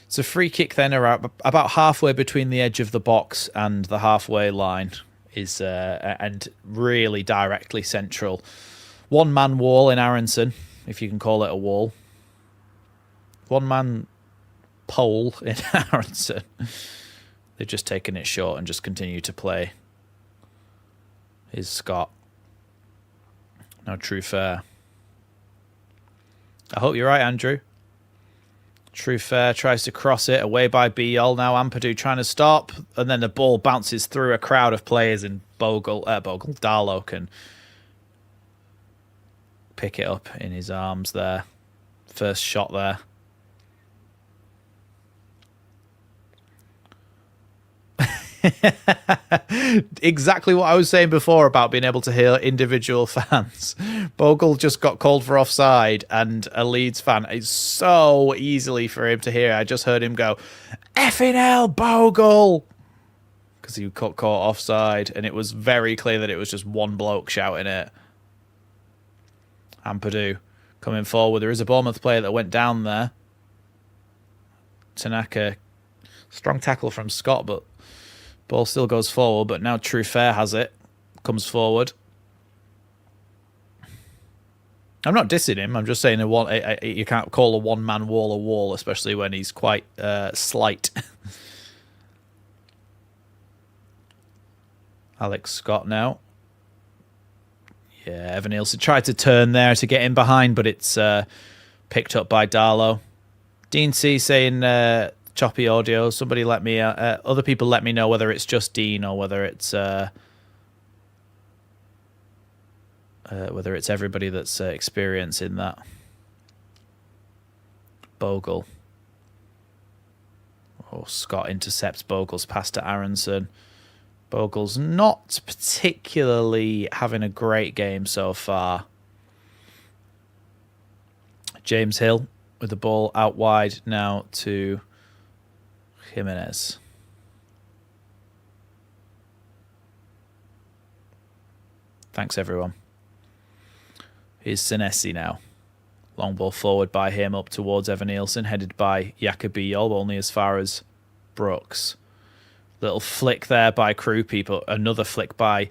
It's a free kick then about halfway between the edge of the box and the halfway line. And really directly central. One-man wall in Aronson, if you can call it a wall. One-man pole in Aronson. They've just taken it short and just continue to play. Here's Scott. Now true fair. I hope you're right, Andrew. True fair tries to cross it away by Biol. Now Ampadu trying to stop, and then the ball bounces through a crowd of players, and Darlow can pick it up in his arms there. First shot there. Exactly what I was saying before about being able to hear individual fans. Bogle just got called for offside, and a Leeds fan, it's so easily for him to hear. I just heard him go, "Effing hell, Bogle!" because he got caught offside, and it was very clear that it was just one bloke shouting it. Ampadu coming forward. There is a Bournemouth player that went down there. Tanaka, strong tackle from Scott, but ball still goes forward, but now True Fair has it. Comes forward. I'm not dissing him. I'm just saying you can't call a one-man wall a wall, especially when he's quite slight. Alex Scott now. Yeah, Evan Nielsen tried to turn there to get in behind, but it's picked up by Darlow. Dean C saying... choppy audio. Somebody let me. Other people let me know whether it's just Dean or whether it's everybody that's experiencing that. Bogle. Oh, Scott intercepts Bogle's pass to Aronson. Bogle's not particularly having a great game so far. James Hill with the ball out wide now to Jimenez. Thanks, everyone. Here's Senesi now. Long ball forward by him up towards Evan Nielsen, headed by Jacobi Yolb, only as far as Brooks. Little flick there by Krupi, but another flick by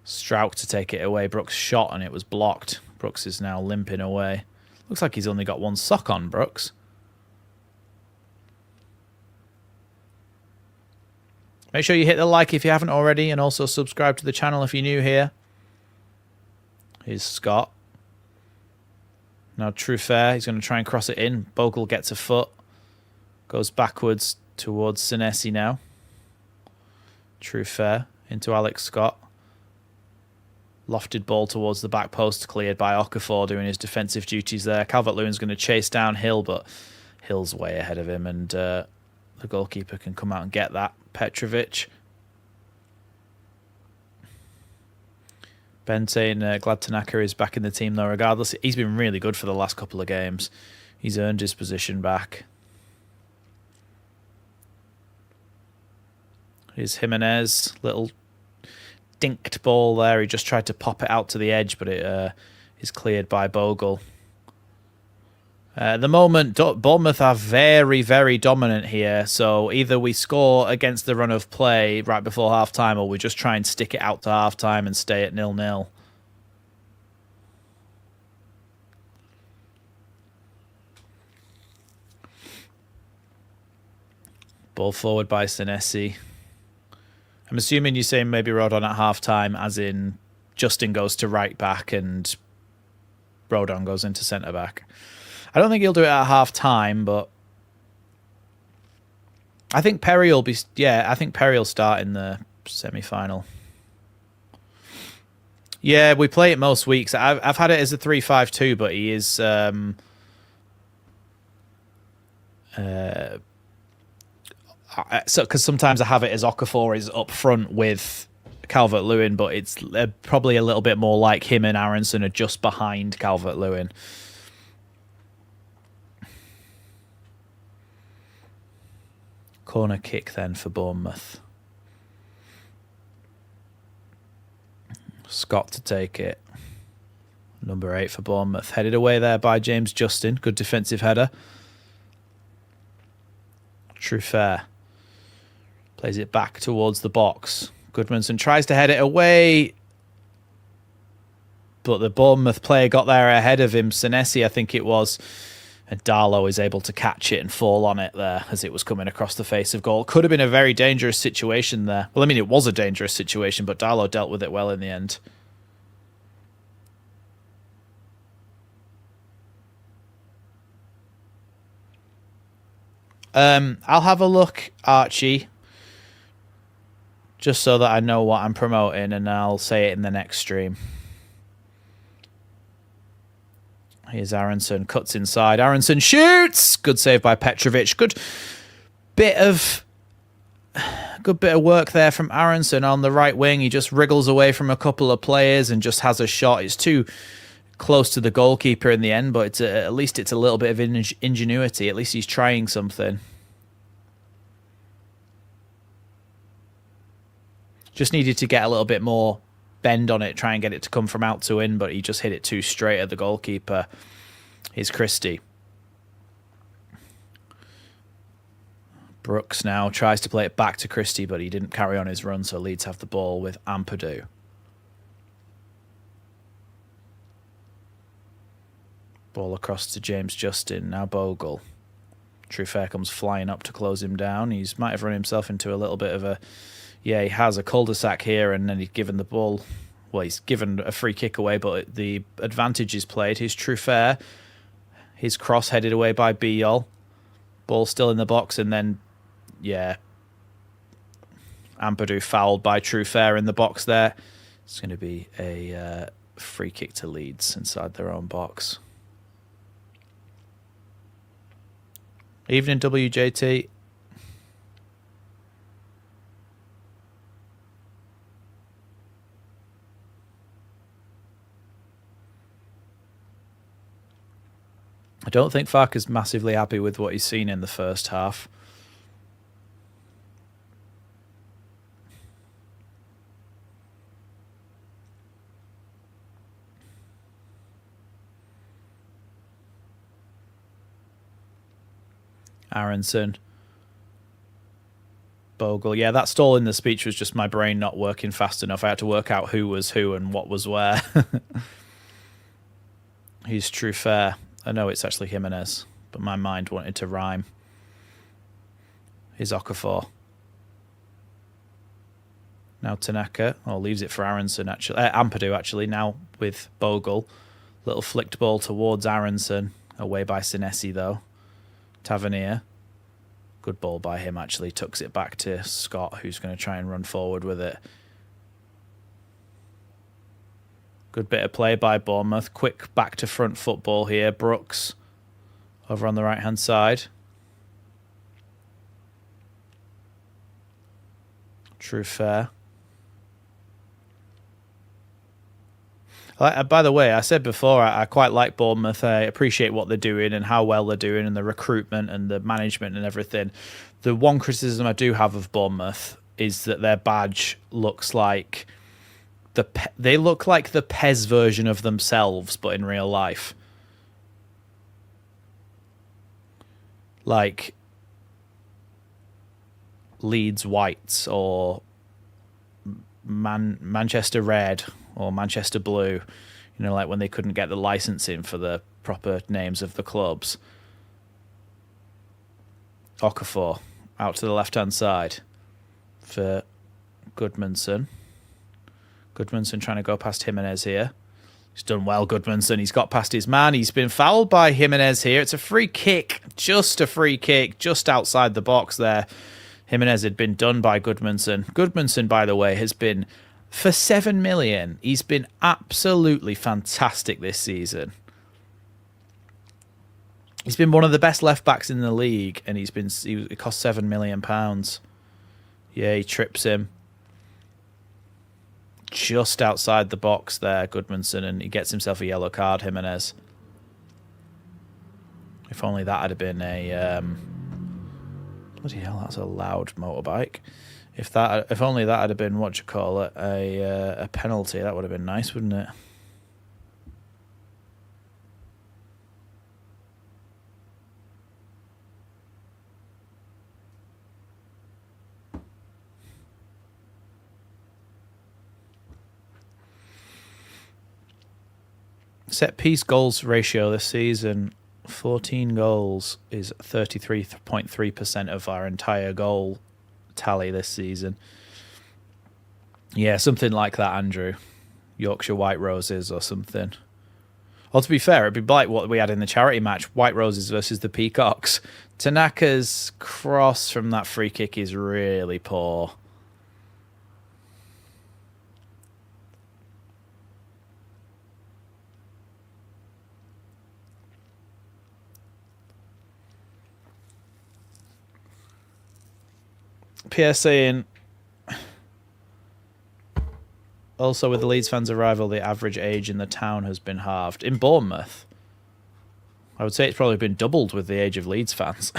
Strauch to take it away. Brooks shot and it was blocked. Brooks is now limping away. Looks like he's only got one sock on, Brooks. Make sure you hit the like if you haven't already, and also subscribe to the channel if you're new here. Here's Scott. Now True Fair, he's going to try and cross it in. Bogle gets a foot. Goes backwards towards Senesi now. True Fair into Alex Scott. Lofted ball towards the back post, cleared by Okafor doing his defensive duties there. Calvert-Lewin's going to chase down Hill, but Hill's way ahead of him, and the goalkeeper can come out and get that. Petrovic. Ben saying glad Tanaka is back in the team though regardless. He's been really good for the last couple of games. He's earned his position back. Here's Jimenez. Little dinked ball there. He just tried to pop it out to the edge, but it is cleared by Bogle. At the moment, Bournemouth are very, very dominant here. So either we score against the run of play right before half-time, or we just try and stick it out to half-time and stay at 0-0. Ball forward by Senesi. I'm assuming you're saying maybe Rodon at half-time, as in Justin goes to right back and Rodon goes into centre-back. I don't think he'll do it at half-time, but I think Perry will be... Yeah, I think Perry will start in the semi-final. Yeah, we play it most weeks. I've had it as a 3-5-2, but he is... so because sometimes I have it as Okafor is up front with Calvert-Lewin, but it's probably a little bit more like him and Aronson are just behind Calvert-Lewin. Corner kick then for Bournemouth. Scott to take it. Number 8 for Bournemouth. Headed away there by James Justin. Good defensive header. Truffert plays it back towards the box. Goodmanson tries to head it away, but the Bournemouth player got there ahead of him. Senesi, I think it was. And Darlow is able to catch it and fall on it there as it was coming across the face of goal. Could have been a very dangerous situation there. Well, I mean, it was a dangerous situation, but Darlow dealt with it well in the end. I'll have a look, Archie, just so that I know what I'm promoting, and I'll say it in the next stream. Here's Aronson, cuts inside. Aronson shoots! Good save by Petrovic. Good bit of work there from Aronson on the right wing. He just wriggles away from a couple of players and just has a shot. It's too close to the goalkeeper in the end, but at least it's a little bit of ingenuity. At least he's trying something. Just needed to get a little bit more bend on it, try and get it to come from out to in, but he just hit it too straight at the goalkeeper. Here's Christie. Brooks now tries to play it back to Christie, but he didn't carry on his run, so Leeds have the ball with Ampadu. Ball across to James Justin, now Bogle. Truffert comes flying up to close him down. He might have run himself into a little bit of a... Yeah, he has a cul-de-sac here, and then he's given the ball... Well, he's given a free kick away, but the advantage is played. Here's Truffert. His cross headed away by Biol. Ball still in the box, and then, yeah, Ampadu fouled by Truffert in the box there. It's going to be a free kick to Leeds inside their own box. Evening, WJT. I don't think Farke's massively happy with what he's seen in the first half. Aronson. Bogle. Yeah, that stall in the speech was just my brain not working fast enough. I had to work out who was who and what was where. He's Truffert. I know it's actually Jimenez, but my mind wanted to rhyme. Here's Okafor. Now Tanaka. Oh, leaves it for Aronson, actually. Ampadu, actually, now with Bogle. Little flicked ball towards Aronson. Away by Senesi, though. Tavernier. Good ball by him, actually. Tucks it back to Scott, who's going to try and run forward with it. Good bit of play by Bournemouth. Quick back to front football here. Brooks over on the right-hand side. Truffert. By the way, I said before, I quite like Bournemouth. I appreciate what they're doing and how well they're doing and the recruitment and the management and everything. The one criticism I do have of Bournemouth is that their badge looks like... They look like the Pez version of themselves, but in real life. Like Leeds Whites or Manchester Red or Manchester Blue. You know, like when they couldn't get the licensing for the proper names of the clubs. Okafor out to the left-hand side for Goodmanson. Goodmanson trying to go past Jimenez here. He's done well, Goodmanson. He's got past his man. He's been fouled by Jimenez here. It's a free kick. Just a free kick. Just outside the box there. Jimenez had been done by Goodmanson. Goodmanson, by the way, has been, for 7 million, he's been absolutely fantastic this season. He's been one of the best left-backs in the league, and it cost £7 million. Yeah, he trips him. Just outside the box there, Goodmanson, and he gets himself a yellow card, Jimenez. If only that had been a... bloody hell, that's a loud motorbike. If only that had been, a penalty, that would have been nice, wouldn't it? Set piece goals ratio this season, 14 goals is 33.3% of our entire goal tally this season. Yeah, something like that, Andrew. Yorkshire White Roses or something. Or to be fair, it'd be like what we had in the charity match, White Roses versus the Peacocks. Tanaka's cross from that free kick is really poor. Pierre saying, also with the Leeds fans' arrival, the average age in the town has been halved. In Bournemouth, I would say it's probably been doubled with the age of Leeds fans.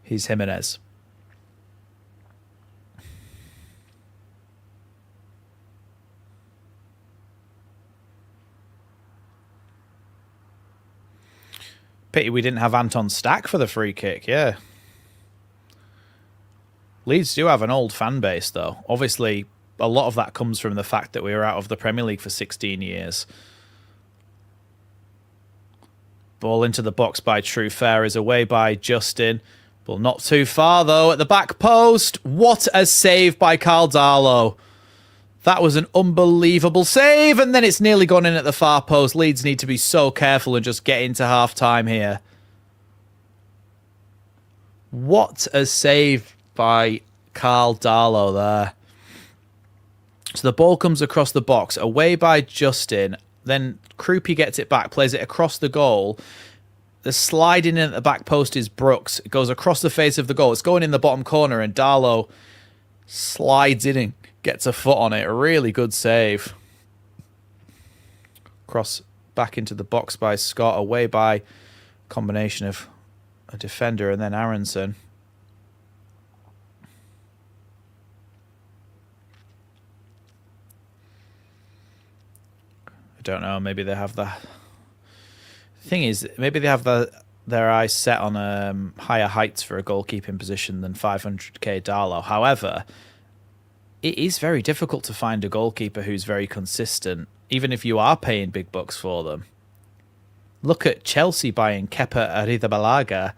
He's Jimenez. Pity we didn't have Anton Stack for the free kick, yeah. Leeds do have an old fan base, though. Obviously, a lot of that comes from the fact that we were out of the Premier League for 16 years. Ball into the box by True Fair is away by Justin. Ball not too far, though, at the back post. What a save by Carl Darlow. That was an unbelievable save, and then it's nearly gone in at the far post. Leeds need to be so careful and just get into half-time here. What a save by Carl Darlow there. So the ball comes across the box, away by Justin. Then Krupi gets it back, plays it across the goal. The sliding in at the back post is Brooks. It goes across the face of the goal. It's going in the bottom corner, and Darlow slides in and gets a foot on it. A really good save. Cross back into the box by Scott, away by a combination of a defender and then Aronson. I don't know, maybe they have the thing is, maybe they have their eyes set on higher heights for a goalkeeping position than 500k Darlow. However, it is very difficult to find a goalkeeper who's very consistent, even if you are paying big bucks for them. Look at Chelsea buying Kepa Arrizabalaga,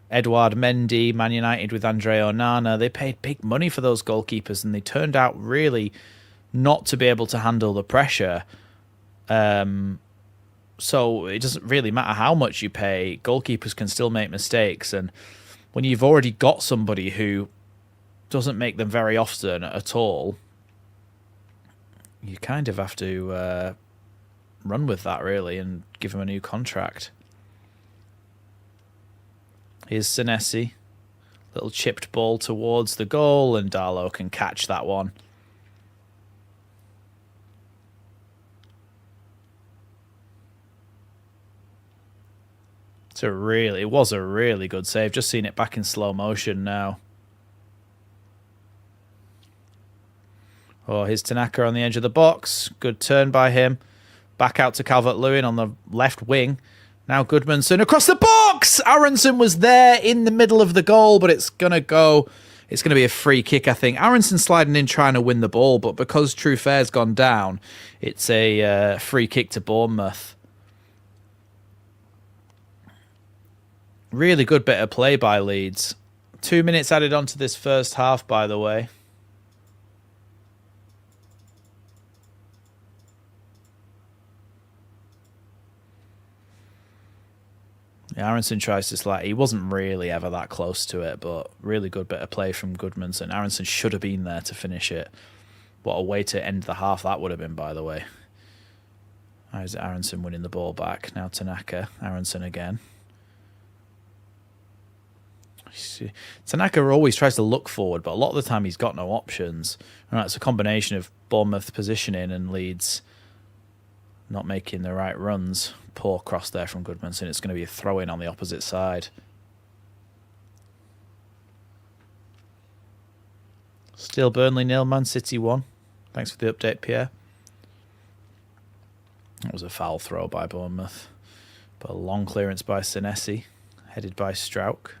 Edouard Mendy, Man United with Andre Onana. They paid big money for those goalkeepers, and they turned out really not to be able to handle the pressure. So it doesn't really matter how much you pay. Goalkeepers can still make mistakes, and when you've already got somebody who doesn't make them very often at all, you kind of have to run with that, really, and give him a new contract. Here's Senesi. Little chipped ball towards the goal, and Darlow can catch that one. It was a really good save. Just seen it back in slow motion now. Oh, here's Tanaka on the edge of the box. Good turn by him. Back out to Calvert-Lewin on the left wing. Now Goodmanson across the box! Aronson was there in the middle of the goal, but it's going to be a free kick, I think. Aronson sliding in trying to win the ball, but because True Fair's gone down, it's a free kick to Bournemouth. Really good bit of play by Leeds. 2 minutes added on to this first half, by the way. Aronson tries to slide. He wasn't really ever that close to it, but really good bit of play from Goodmanson. Aronson should have been there to finish it. What a way to end the half that would have been, by the way. How's Aronson winning the ball back? Now Tanaka. Aronson again. Tanaka always tries to look forward, but a lot of the time he's got no options. And it's a combination of Bournemouth positioning and Leeds not making the right runs. Poor cross there from Goodmanson. It's going to be a throw-in on the opposite side. Still Burnley 0, Man City 1. Thanks for the update, Pierre. That was a foul throw by Bournemouth. But a long clearance by Senesi, headed by Strauch.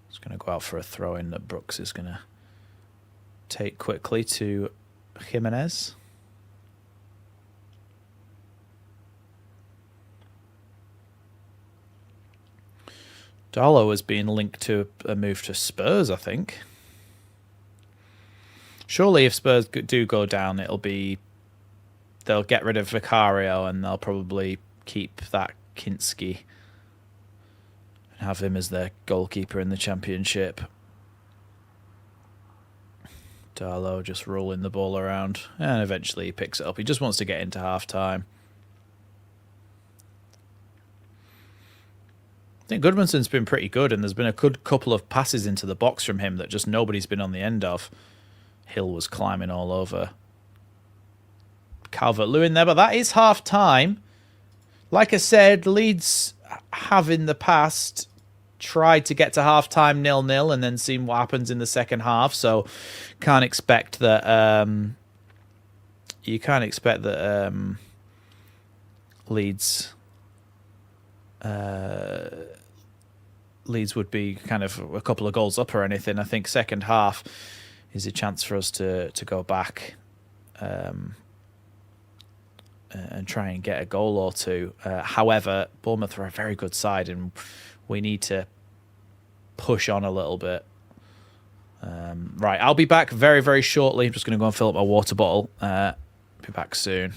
It's going to go out for a throw-in that Brooks is going to take quickly to Jimenez. Darlow has been linked to a move to Spurs, I think. Surely if Spurs do go down, they'll get rid of Vicario and they'll probably keep that Kinski and have him as their goalkeeper in the Championship. Darlow just rolling the ball around and eventually he picks it up. He just wants to get into half-time. I think Goodmanson's been pretty good and there's been a good couple of passes into the box from him that just nobody's been on the end of. Hill was climbing all over Calvert-Lewin there, but that is half-time. Like I said, Leeds have in the past tried to get to half-time 0-0 and then seen what happens in the second half, so can't expect that Leeds would be kind of a couple of goals up or anything. I think second half is a chance for us to go back and try and get a goal or two. However, Bournemouth are a very good side and we need to push on a little bit. Right, I'll be back very, very shortly. I'm just going to go and fill up my water bottle. Be back soon.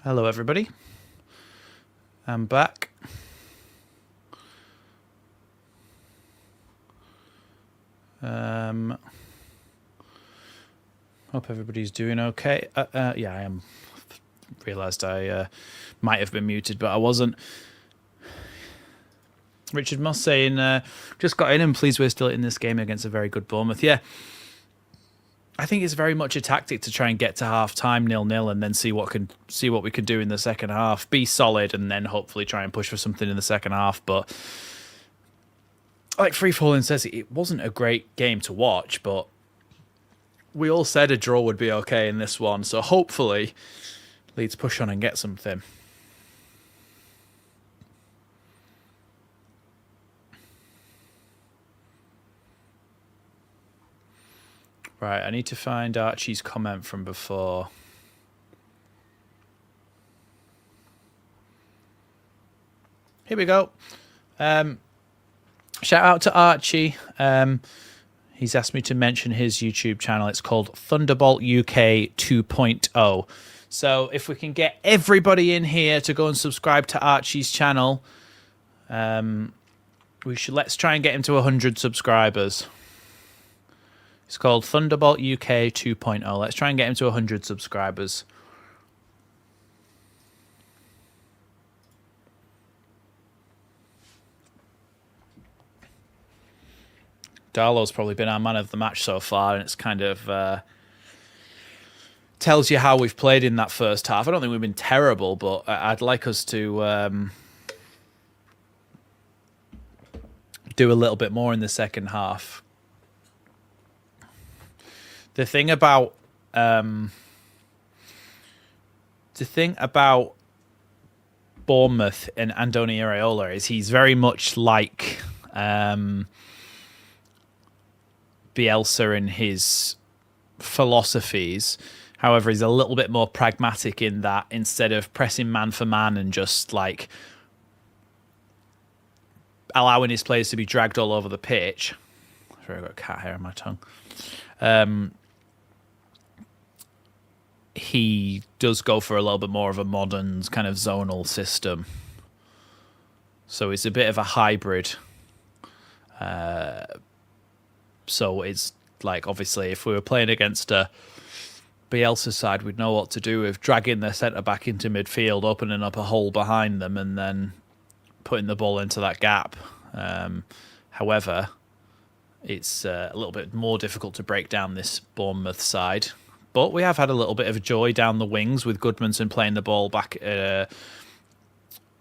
Hello, everybody. I'm back. Hope everybody's doing okay. Yeah, I am. Realised I might have been muted, but I wasn't. Richard Moss saying, just got in and pleased we're still in this game against a very good Bournemouth. Yeah, I think it's very much a tactic to try and get to half-time 0-0 and then see what we can do in the second half. Be solid and then hopefully try and push for something in the second half. But like Free Falling says, it wasn't a great game to watch, but we all said a draw would be okay in this one. So hopefully Leeds push on and get something. Right, I need to find Archie's comment from before. Here we go. Shout out to Archie. He's asked me to mention his YouTube channel. It's called Thunderbolt UK 2.0. So if we can get everybody in here to go and subscribe to Archie's channel, let's try and get him to 100 subscribers. It's called Thunderbolt UK 2.0. Let's try and get him to 100 subscribers. Darlow's probably been our man of the match so far, and it's kind of tells you how we've played in that first half. I don't think we've been terrible, but I'd like us to do a little bit more in the second half. The thing about Bournemouth and Andoni Iraola is he's very much like Bielsa in his philosophies. However, he's a little bit more pragmatic in that instead of pressing man for man and just like allowing his players to be dragged all over the pitch. Sorry, I've got cat hair on my tongue. He does go for a little bit more of a modern kind of zonal system. So it's a bit of a hybrid. So it's like, obviously, if we were playing against a Bielsa side, we'd know what to do with dragging their centre-back into midfield, opening up a hole behind them, and then putting the ball into that gap. However, it's a little bit more difficult to break down this Bournemouth side. But we have had a little bit of a joy down the wings with Goodmanson playing the ball back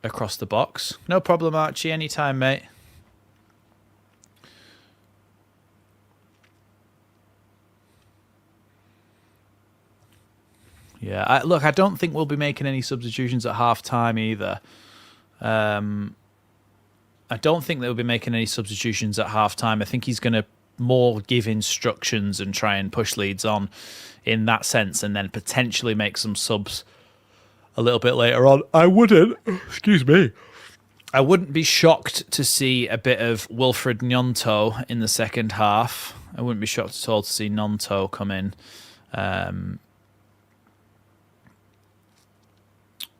across the box. No problem, Archie. Anytime, mate. Yeah, I don't think we'll be making any substitutions at half-time either. I don't think they'll be making any substitutions at half-time. I think he's going to more give instructions and try and push Leeds on in that sense, and then potentially make some subs a little bit later on. I wouldn't be shocked to see a bit of Wilfred Gnonto in the second half. I wouldn't be shocked at all to see Gnonto come in.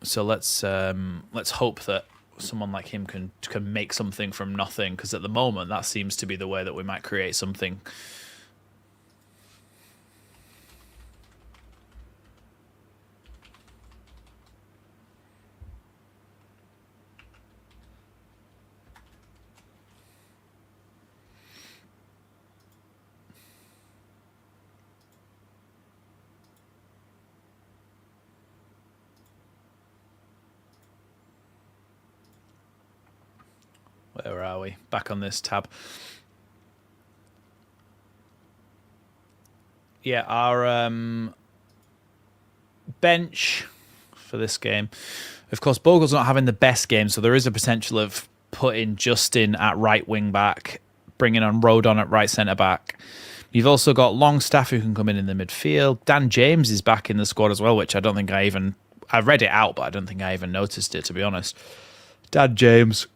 So let's hope that someone like him can make something from nothing, because at the moment that seems to be the way that we might create something. Where are we? Back on this tab. Yeah, our bench for this game. Of course, Bogle's not having the best game, so there is a potential of putting Justin at right wing back, bringing on Rodon at right centre back. You've also got Longstaff who can come in the midfield. Dan James is back in the squad as well, which I don't think I read it out, but I don't think I even noticed it, to be honest. Dan James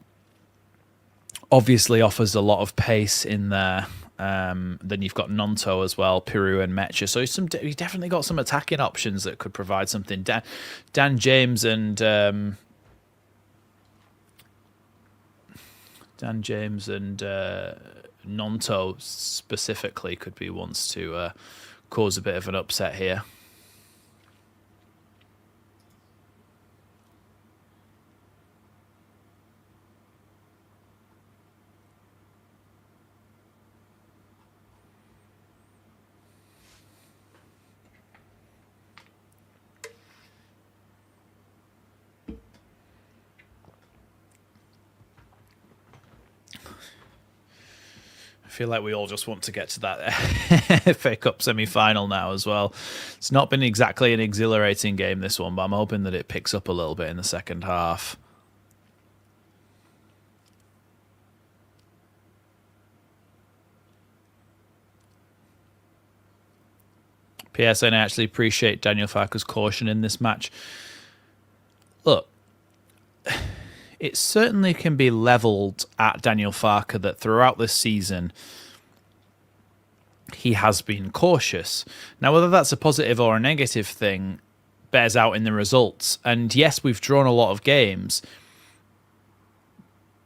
obviously offers a lot of pace in there. Then you've got Nonto as well, Piru and Mecha. So you definitely got some attacking options that could provide something. Dan James and Nonto specifically could be ones to cause a bit of an upset here. I feel like we all just want to get to that FA Cup semi-final now as well. It's not been exactly an exhilarating game, this one, but I'm hoping that it picks up a little bit in the second half. PSN, I actually appreciate Daniel Farke's caution in this match. Look, it certainly can be levelled at Daniel Farke that throughout this season he has been cautious. Now, whether that's a positive or a negative thing bears out in the results. And yes, we've drawn a lot of games,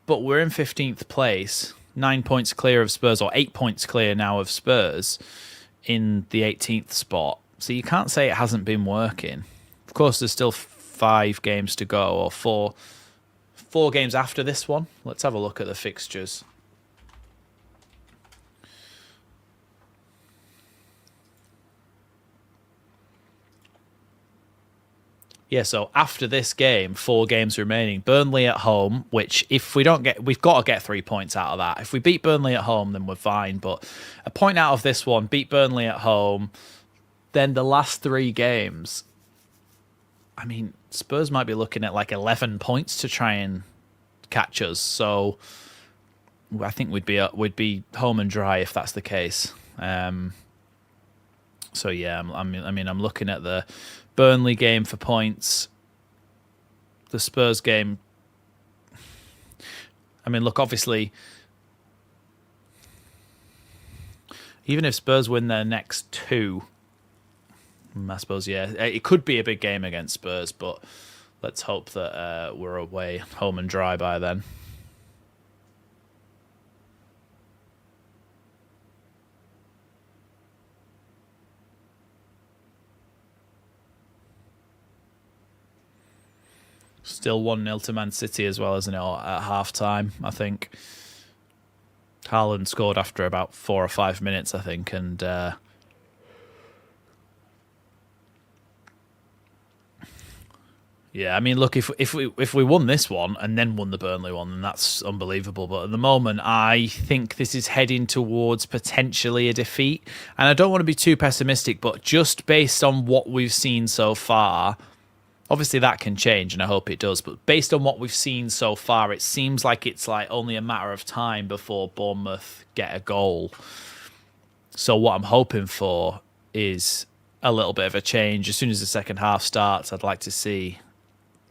but we're in 15th place, 9 points clear of Spurs, or 8 points clear now of Spurs in the 18th spot. So you can't say it hasn't been working. Of course, there's still 5 games to go, or four games after this one. Let's have a look at the fixtures. Yeah, so after this game, 4 games remaining. Burnley at home, which if we don't get, we've got to get 3 points out of that. If we beat Burnley at home, then we're fine. But a point out of this one, beat Burnley at home, then the last 3 games. I mean, Spurs might be looking at like 11 points to try and catch us. So I think we'd be home and dry if that's the case. So yeah, I'm looking at the Burnley game for points. The Spurs game. I mean, look, obviously, even if Spurs win their next 2. I suppose, yeah, it could be a big game against Spurs, but let's hope that we're away, home and dry by then. Still 1-0 to Man City as well, isn't it, at half-time, I think. Haaland scored after about 4 or 5 minutes, I think, and yeah, I mean, look, if we won this one and then won the Burnley one, then that's unbelievable. But at the moment, I think this is heading towards potentially a defeat. And I don't want to be too pessimistic, but just based on what we've seen so far, obviously that can change, and I hope it does. But based on what we've seen so far, it seems like it's like only a matter of time before Bournemouth get a goal. So what I'm hoping for is a little bit of a change. As soon as the second half starts, I'd like to see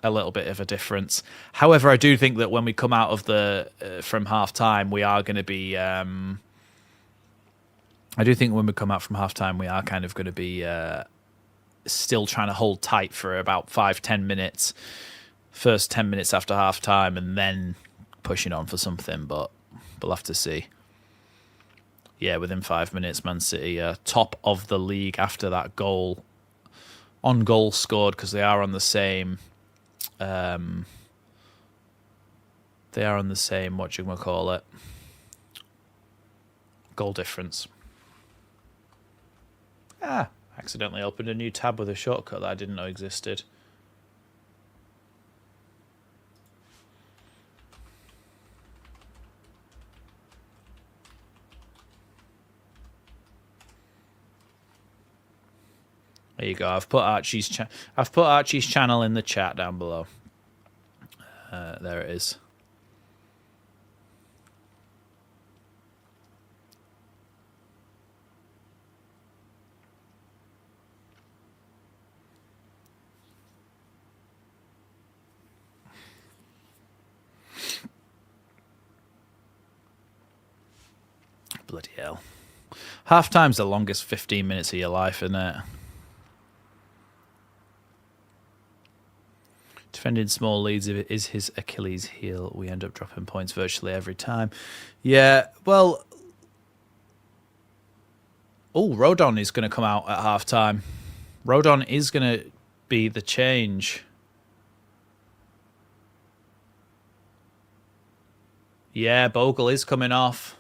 a little bit of a difference. However, I do think that when we come out of the from half time, we are going to be. I do think when we come out from half time, we are kind of going to be still trying to hold tight for about 5-10 minutes, first 10 minutes after half time, and then pushing on for something. But we'll have to see. Yeah, within 5 minutes, Man City top of the league after that goal scored, because they are on the same. They are on the same, goal difference. Accidentally opened a new tab with a shortcut that I didn't know existed. There you go. I've put Archie's channel in the chat down below. There it is. Bloody hell. Half time's the longest 15 minutes of your life, isn't it? Defending small leads is his Achilles heel. We end up dropping points virtually every time. Yeah, well... Oh, Rodon is going to come out at half time. Rodon is going to be the change. Yeah, Bogle is coming off.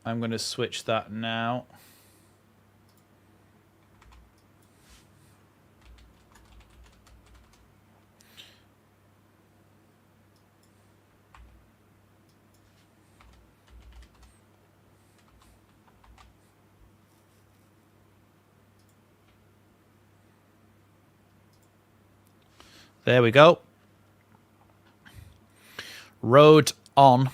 I'm going to switch that now. There we go. Road on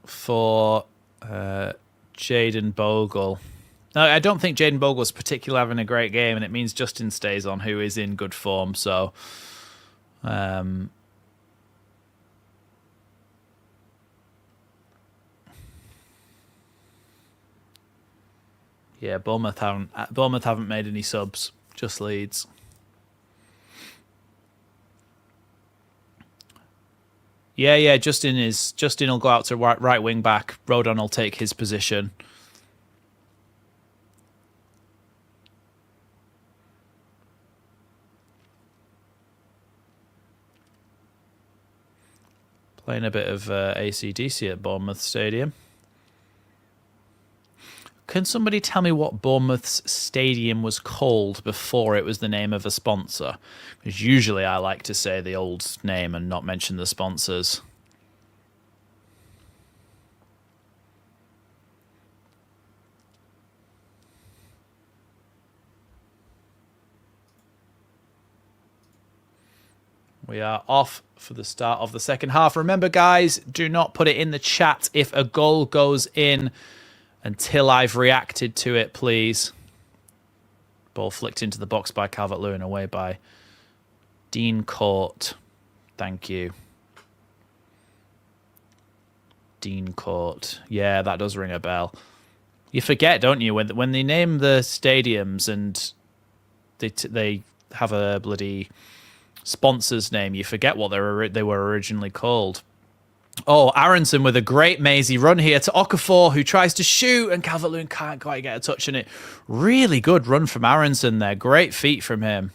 for Jayden Bogle. No, I don't think Jayden Bogle was particularly having a great game, and it means Justin stays on, who is in good form. So, yeah, Bournemouth haven't made any subs, just Leeds. Yeah, Justin will go out to right wing back. Rodon will take his position. Playing a bit of AC/DC at Bournemouth Stadium. Can somebody tell me what Bournemouth's stadium was called before it was the name of a sponsor? Because usually I like to say the old name and not mention the sponsors. We are off for the start of the second half. Remember, guys, do not put it in the chat if a goal goes in until I've reacted to it, please. Ball flicked into the box by Calvert-Lewin, away by Dean Court. Thank you. Dean Court. Yeah, that does ring a bell. You forget, don't you, when they name the stadiums and they have a bloody sponsor's name, you forget what they were originally called. Oh, Aronson with a great mazy run here to Okafor, who tries to shoot, and Calvert-Lewin can't quite get a touch on it. Really good run from Aronson there. Great feet from him.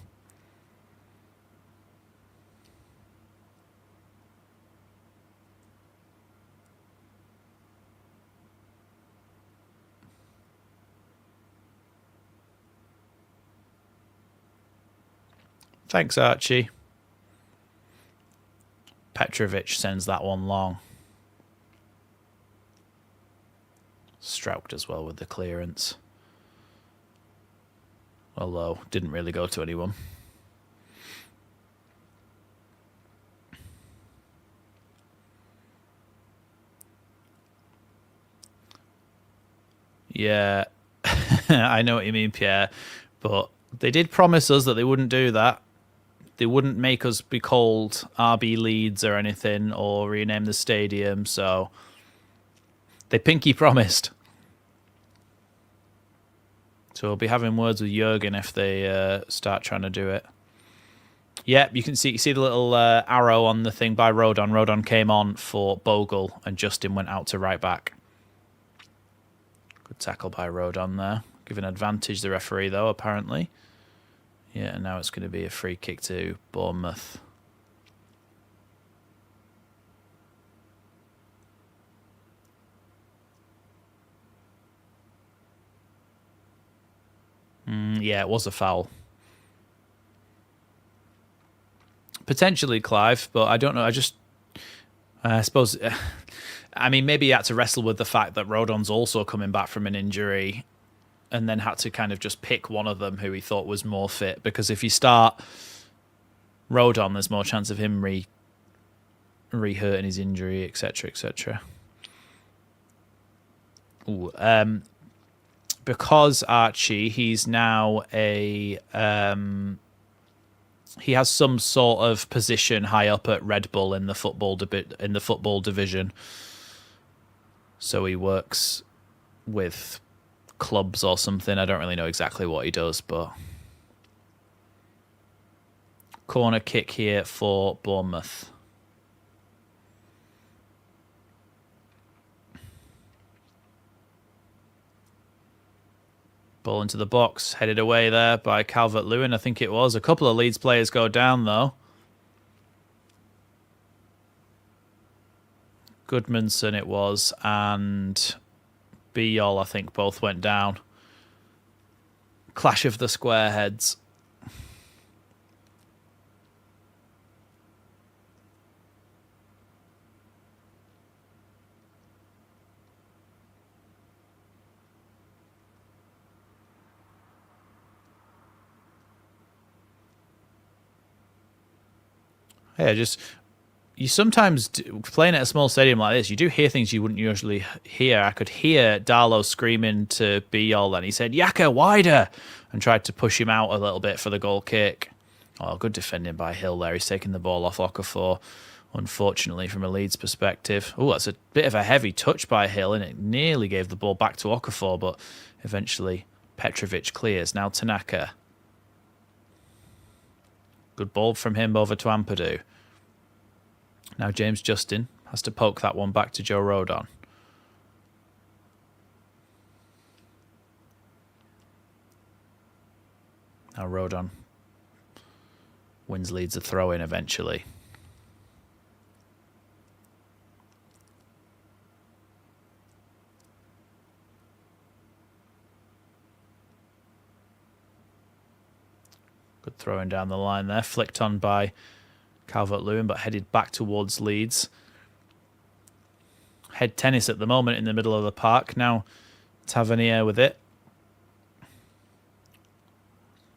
Thanks, Archie. Petrovic sends that one long. Stroud as well with the clearance. Although, didn't really go to anyone. Yeah, I know what you mean, Pierre. But they did promise us that they wouldn't do that. They wouldn't make us be called RB Leeds or anything, or rename the stadium, so they pinky promised. So we'll be having words with Jurgen if they start trying to do it. Yep, you can see the little arrow on the thing by Rodon. Rodon came on for Bogle, and Justin went out to right back. Good tackle by Rodon there. Giving advantage the referee, though, apparently. Yeah, and now it's going to be a free kick to Bournemouth. Yeah, it was a foul. Potentially, Clive, but I don't know. I suppose... I mean, maybe he had to wrestle with the fact that Rodon's also coming back from an injury, and then had to kind of just pick one of them who he thought was more fit. Because if you start Rodon, there's more chance of him re-hurting his injury, etc., etc. Because Archie, he's now a... he has some sort of position high up at Red Bull in the football division. So he works with clubs or something. I don't really know exactly what he does, but corner kick here for Bournemouth. Ball into the box, headed away there by Calvert-Lewin, I think it was. A couple of Leeds players go down, though. Goodmanson it was, and Biol, I think, both went down. Clash of the square heads. Yeah, you sometimes, playing at a small stadium like this, you do hear things you wouldn't usually hear. I could hear Darlow screaming to Biol, and he said, "Yaka, wider!" and tried to push him out a little bit for the goal kick. Oh, good defending by Hill there. He's taking the ball off Okafor, unfortunately, from a Leeds perspective. Oh, that's a bit of a heavy touch by Hill, and it nearly gave the ball back to Okafor, but eventually Petrovic clears. Now Tanaka. Good ball from him over to Ampadu. Now James Justin has to poke that one back to Joe Rodon. Now Rodon wins Leeds a throw-in eventually. Good throwing down the line there. Flicked on by Calvert-Lewin, but headed back towards Leeds. Head tennis at the moment in the middle of the park. Now Tavernier with it.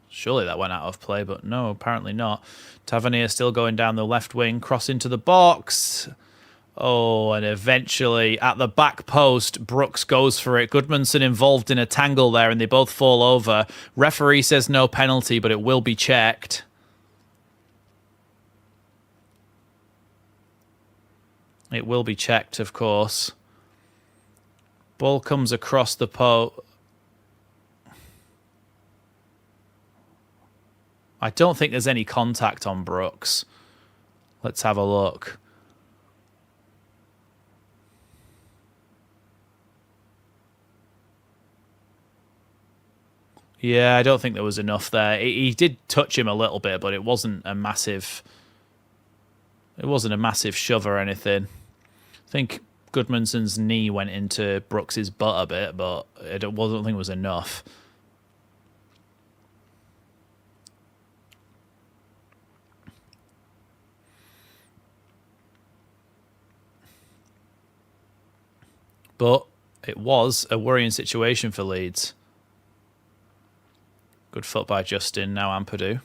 Surely that went out of play, but no, apparently not. Tavernier still going down the left wing, cross into the box. Oh, and eventually at the back post, Brooks goes for it. Goodmanson involved in a tangle there, and they both fall over. Referee says no penalty, but it will be checked. It will be checked, of course. Ball comes across the post. I don't think there's any contact on Brooks. Let's have a look. Yeah, I don't think there was enough there. He did touch him a little bit, but it wasn't a massive... It wasn't a massive shove or anything. I think Goodmanson's knee went into Brooks's butt a bit, but I don't think it was enough. But it was a worrying situation for Leeds. Good foot by Justin, now Ampadu.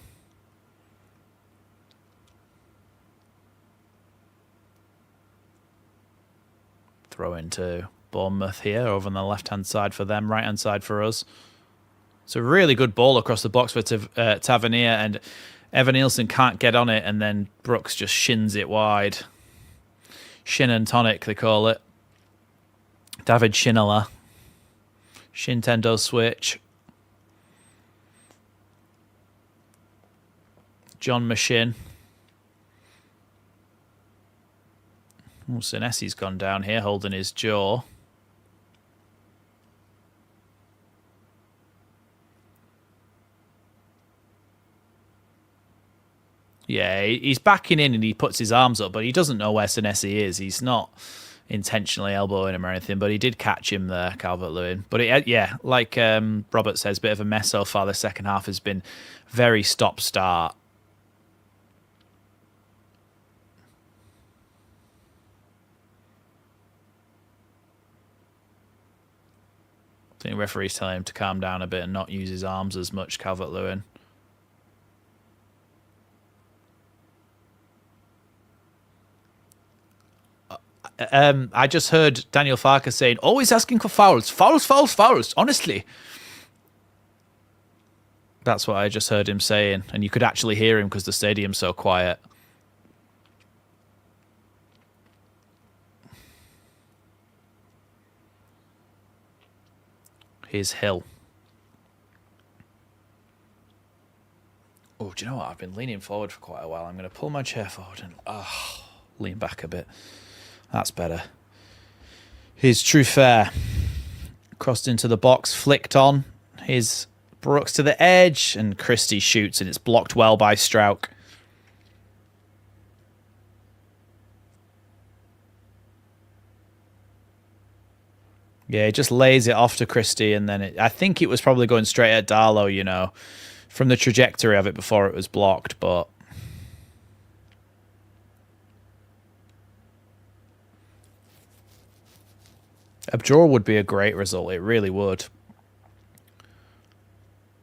Throw into Bournemouth here, over on the left-hand side for them, right-hand side for us. It's a really good ball across the box for Tavernier, and Evan Nielsen can't get on it, and then Brooks just shins it wide. Shin and tonic, they call it. David Shinola. Shintendo switch. John Machin. Oh, Senesi's gone down here, holding his jaw. Yeah, he's backing in and he puts his arms up, but he doesn't know where Senesi is. He's not intentionally elbowing him or anything, but he did catch him there, Calvert-Lewin. But yeah, like Robert says, a bit of a mess so far. The second half has been very stop-start. I think the referee's telling him to calm down a bit and not use his arms as much, Calvert-Lewin. I just heard Daniel Farker saying, always asking for fouls. Fouls, fouls, fouls. Honestly. That's what I just heard him saying. And you could actually hear him because the stadium's so quiet. Here's Hill. Oh, do you know what? I've been leaning forward for quite a while. I'm going to pull my chair forward and lean back a bit. That's better. Here's Trufair. Crossed into the box, flicked on. Here's Brooks to the edge, and Christie shoots, and it's blocked well by Strauch. Yeah, he just lays it off to Christie, and then I think it was probably going straight at Darlow, you know, from the trajectory of it before it was blocked, but... a draw would be a great result. It really would.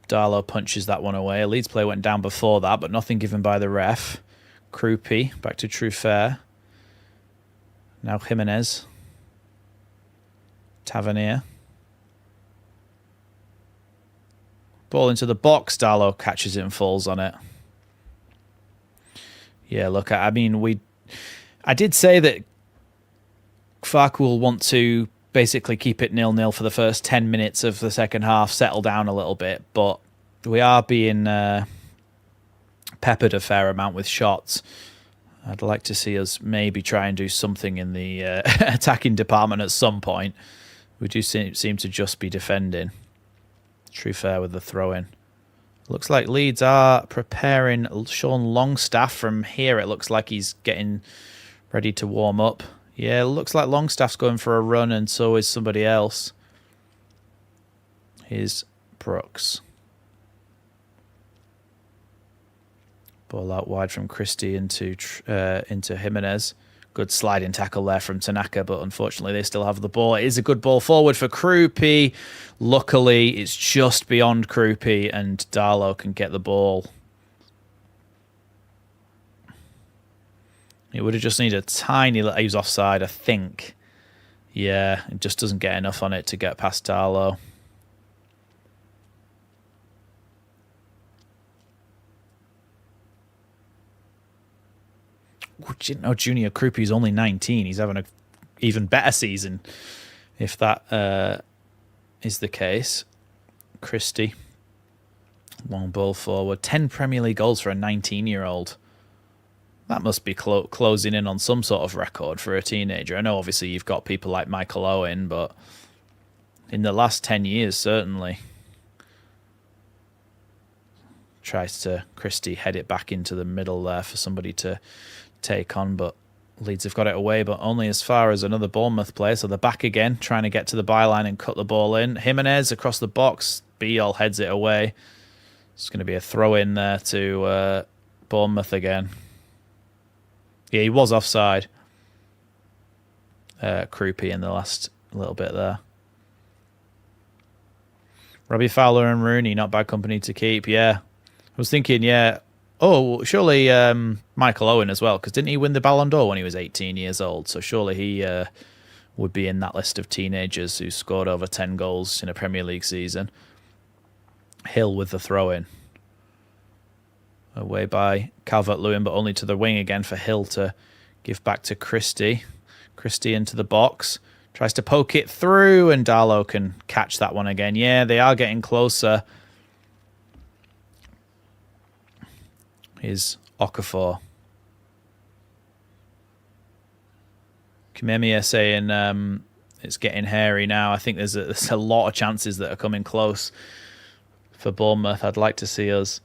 Darlow punches that one away. A Leeds player went down before that, but nothing given by the ref. Krupi, back to Trufair. Now Jimenez. Tavernier. Ball into the box. Darlow catches it and falls on it. Yeah, look, I mean, I did say that Farke will want to basically keep it 0-0 for the first 10 minutes of the second half, settle down a little bit, but we are being peppered a fair amount with shots. I'd like to see us maybe try and do something in the attacking department at some point. We do seem to just be defending. Trufair with the throw-in. Looks like Leeds are preparing Sean Longstaff from here. It looks like he's getting ready to warm up. Yeah, it looks like Longstaff's going for a run, and so is somebody else. Here's Brooks. Ball out wide from Christie into Jimenez. Good sliding tackle there from Tanaka, but unfortunately they still have the ball. It is a good ball forward for Krupi. Luckily, it's just beyond Krupi, and Darlow can get the ball. It would have just needed a tiny... he was offside, I think. Yeah, it just doesn't get enough on it to get past Darlow. Didn't know Junior Krupi's only 19. He's having an even better season, if that is the case. Christie. Long ball forward. 10 Premier League goals for a 19-year-old. That must be closing in on some sort of record for a teenager. I know obviously you've got people like Michael Owen, but in the last 10 years, certainly. Tries to Christie head it back into the middle there for somebody to take on, but Leeds have got it away, but only as far as another Bournemouth player. So they're back again, trying to get to the byline and cut the ball in. Jimenez across the box. Biol heads it away. It's going to be a throw in there to Bournemouth again. Yeah, he was offside. Krupi in the last little bit there. Robbie Fowler and Rooney, not bad company to keep. Yeah, I was thinking, yeah. Oh, surely Michael Owen as well, because didn't he win the Ballon d'Or when he was 18 years old? So surely he would be in that list of teenagers who scored over 10 goals in a Premier League season. Hill with the throw-in. Away by Calvert-Lewin, but only to the wing again for Hill to give back to Christie. Christie into the box. Tries to poke it through, and Darlow can catch that one again. Yeah, they are getting closer. Here's Okafor. Kimemia saying it's getting hairy now. I think there's a lot of chances that are coming close for Bournemouth. I'd like to see us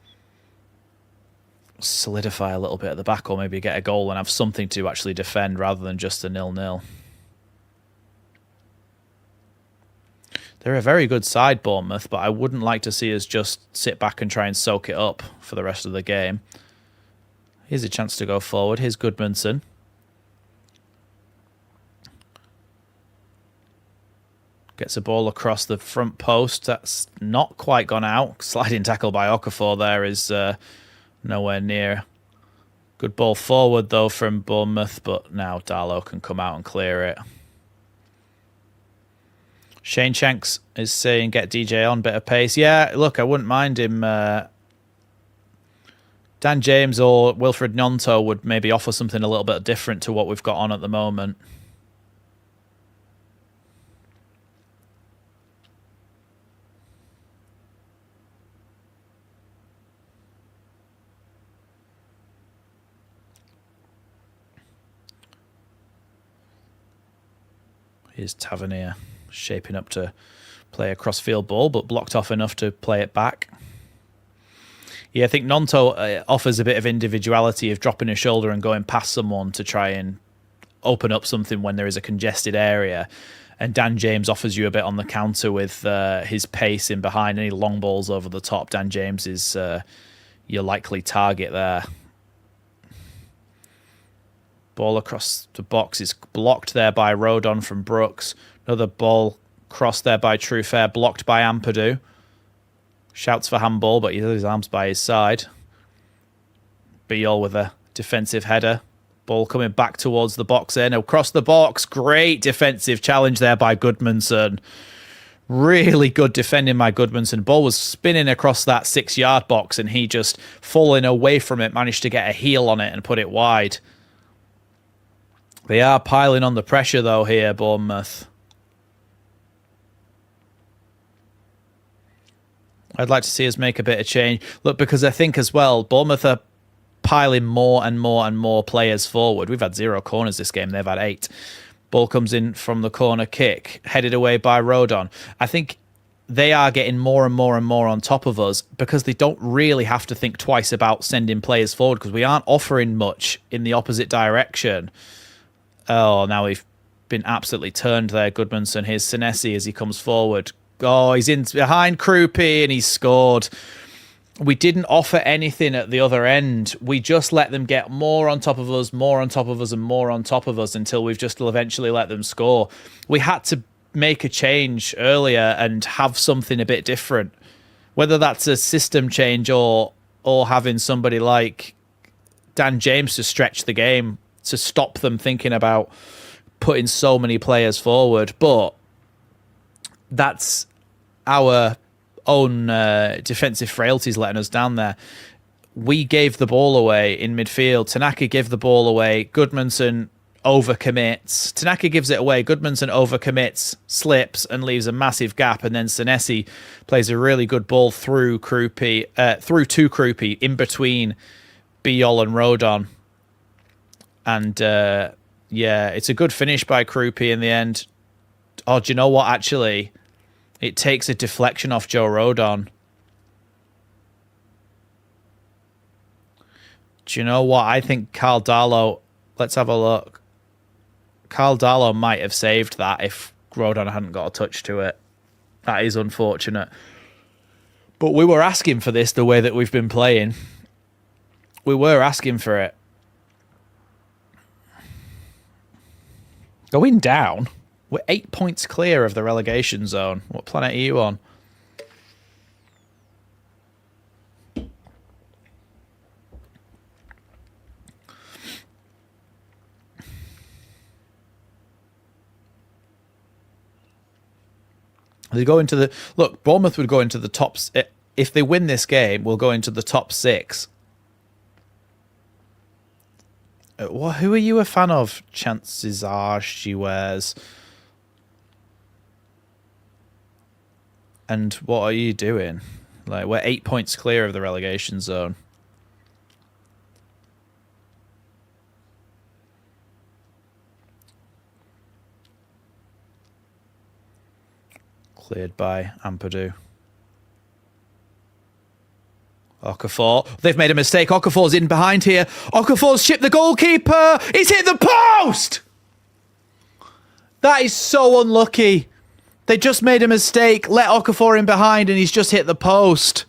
solidify a little bit at the back, or maybe get a goal and have something to actually defend rather than just a 0-0. They're a very good side, Bournemouth, but I wouldn't like to see us just sit back and try and soak it up for the rest of the game. Here's a chance to go forward. Here's Goodmanson. Gets a ball across the front post. That's not quite gone out. Sliding tackle by Okafor there is nowhere near. Good ball forward, though, from Bournemouth, but now Darlow can come out and clear it. Shane Shanks is saying, get DJ on, bit of pace. Yeah, look, I wouldn't mind him. Dan James or Wilfred Gnonto would maybe offer something a little bit different to what we've got on at the moment. Here's Tavernier shaping up to play a cross-field ball, but blocked off enough to play it back. Yeah, I think Nonto offers a bit of individuality of dropping a shoulder and going past someone to try and open up something when there is a congested area. And Dan James offers you a bit on the counter with his pace in behind. Any long balls over the top, Dan James is your likely target there. Ball across the box is blocked there by Rodon from Brooks. Another ball crossed there by Truefair, blocked by Ampadu. Shouts for handball, but he has his arms by his side. Biol with a defensive header. Ball coming back towards the box there. Across the box. Great defensive challenge there by Goodmanson. Really good defending by Goodmanson. Ball was spinning across that 6-yard box and he just falling away from it, managed to get a heel on it and put it wide. They are piling on the pressure though here, Bournemouth. I'd like to see us make a bit of change. Look, because I think as well, Bournemouth are piling more and more and more players forward. We've had 0 corners this game. They've had 8. Ball comes in from the corner kick, headed away by Rodon. I think they are getting more and more and more on top of us because they don't really have to think twice about sending players forward because we aren't offering much in the opposite direction. Oh, now we've been absolutely turned there, Goodmanson. Here's Senesi as he comes forward. Oh, he's in behind Krupi and he's scored. We didn't offer anything at the other end. We just let them get more on top of us, more on top of us, and more on top of us until we've just eventually let them score. We had to make a change earlier and have something a bit different. Whether that's a system change or having somebody like Dan James to stretch the game to stop them thinking about putting so many players forward. But that's our own defensive frailties letting us down there. We gave the ball away in midfield. Tanaka gave the ball away. Goodmanson overcommits. Tanaka gives it away. Goodmanson overcommits, slips, and leaves a massive gap. And then Senesi plays a really good ball through Krupi, through to Krupi, in between Biol and Rodon. And yeah, it's a good finish by Krupi in the end. Oh, do you know what? Actually, it takes a deflection off Joe Rodon. Do you know what? I think Carl Darlow, let's have a look. Carl Darlow might have saved that if Rodon hadn't got a touch to it. That is unfortunate. But we were asking for this the way that we've been playing. We were asking for it. Going down? We're 8 points clear of the relegation zone. What planet are you on? They go into the... Look, Bournemouth would go into the top... If they win this game, we'll go into the top 6. Who are you a fan of? Chances are she wears... And what are you doing? Like, we're 8 points clear of the relegation zone. Cleared by Ampadu. Okafor. They've made a mistake. Okafor's in behind here. Okafor's chipped the goalkeeper. He's hit the post! That is so unlucky. They just made a mistake, let Okafor in behind, and he's just hit the post.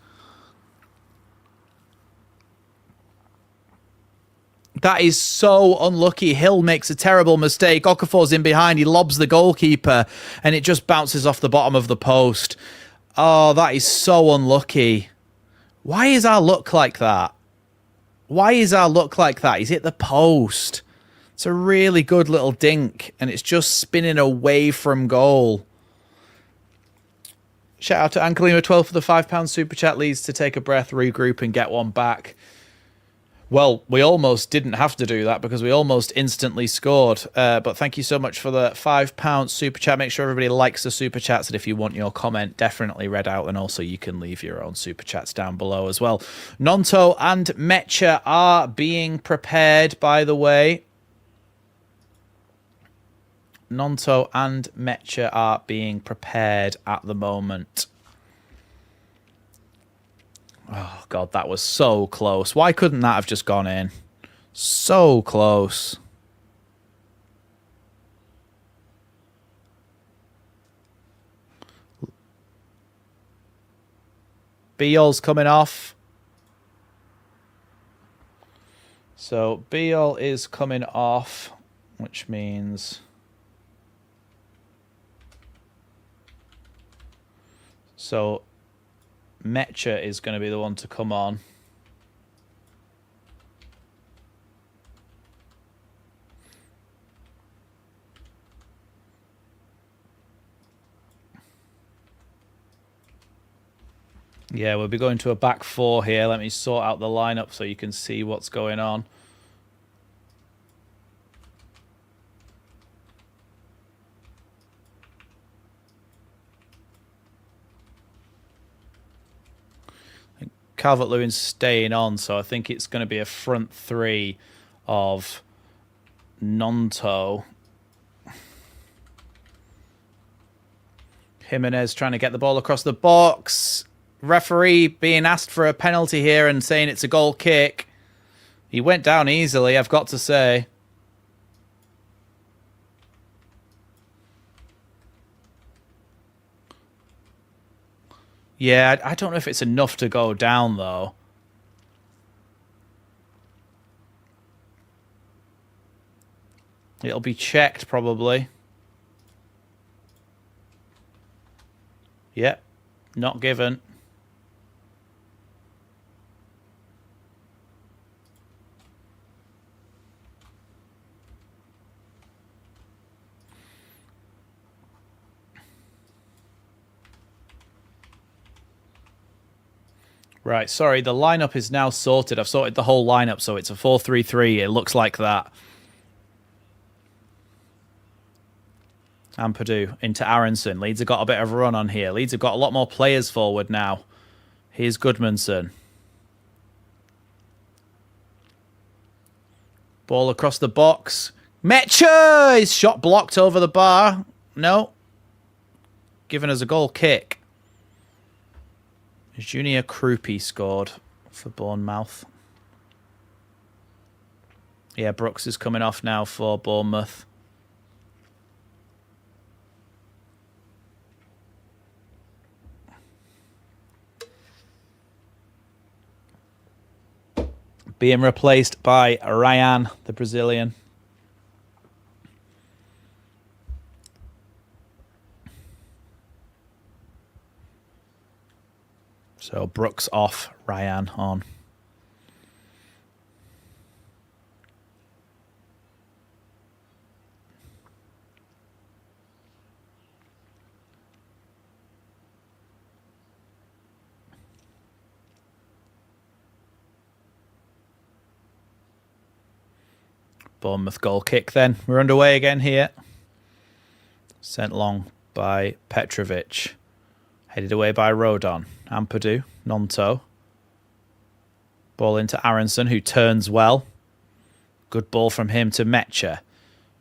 That is so unlucky. Hill makes a terrible mistake. Okafor's in behind. He lobs the goalkeeper, and it just bounces off the bottom of the post. Oh, that is so unlucky. Why is our luck like that? Why is our luck like that? He's hit the post. It's a really good little dink, and it's just spinning away from goal. Shout out to Ankalima12 for the £5 super chat. Leeds to take a breath, regroup, and get one back. Well, we almost didn't have to do that because we almost instantly scored. But thank you so much for the £5 super chat. Make sure everybody likes the super chats, and if you want your comment definitely read out, and also you can leave your own super chats down below as well. Nonto and Mecha are being prepared, by the way. Nonto and Mecha are being prepared at the moment. Oh, God, that was so close. Why couldn't that have just gone in? So close. Beale's coming off. So Beale is coming off, which means... So Mecha is going to be the one to come on. Yeah, we'll be going to a back four here. Let me sort out the lineup so you can see what's going on. Calvert-Lewin's staying on, so I think it's going to be a front three of Nonto. Jimenez trying to get the ball across the box. Referee being asked for a penalty here and saying it's a goal kick. He went down easily, I've got to say. Yeah, I don't know if it's enough to go down, though. It'll be checked, probably. Yep, not given. Right, sorry, the lineup is now sorted. I've sorted the whole lineup, so it's a 4-3-3. It looks like that. Ampadu into Aronson. Leeds have got a bit of a run on here. Leeds have got a lot more players forward now. Here's Goodmanson. Ball across the box. Mecha! His shot blocked over the bar. No. Giving us a goal kick. Junior Krupi scored for Bournemouth. Yeah, Brooks is coming off now for Bournemouth. Being replaced by Ryan, the Brazilian. So Brooks off, Ryan on. Bournemouth goal kick then. We're underway again here. Sent long by Petrovic. Headed away by Rodon. Ampadu, Nonto. Ball into Aronson, who turns well. Good ball from him to Mecha.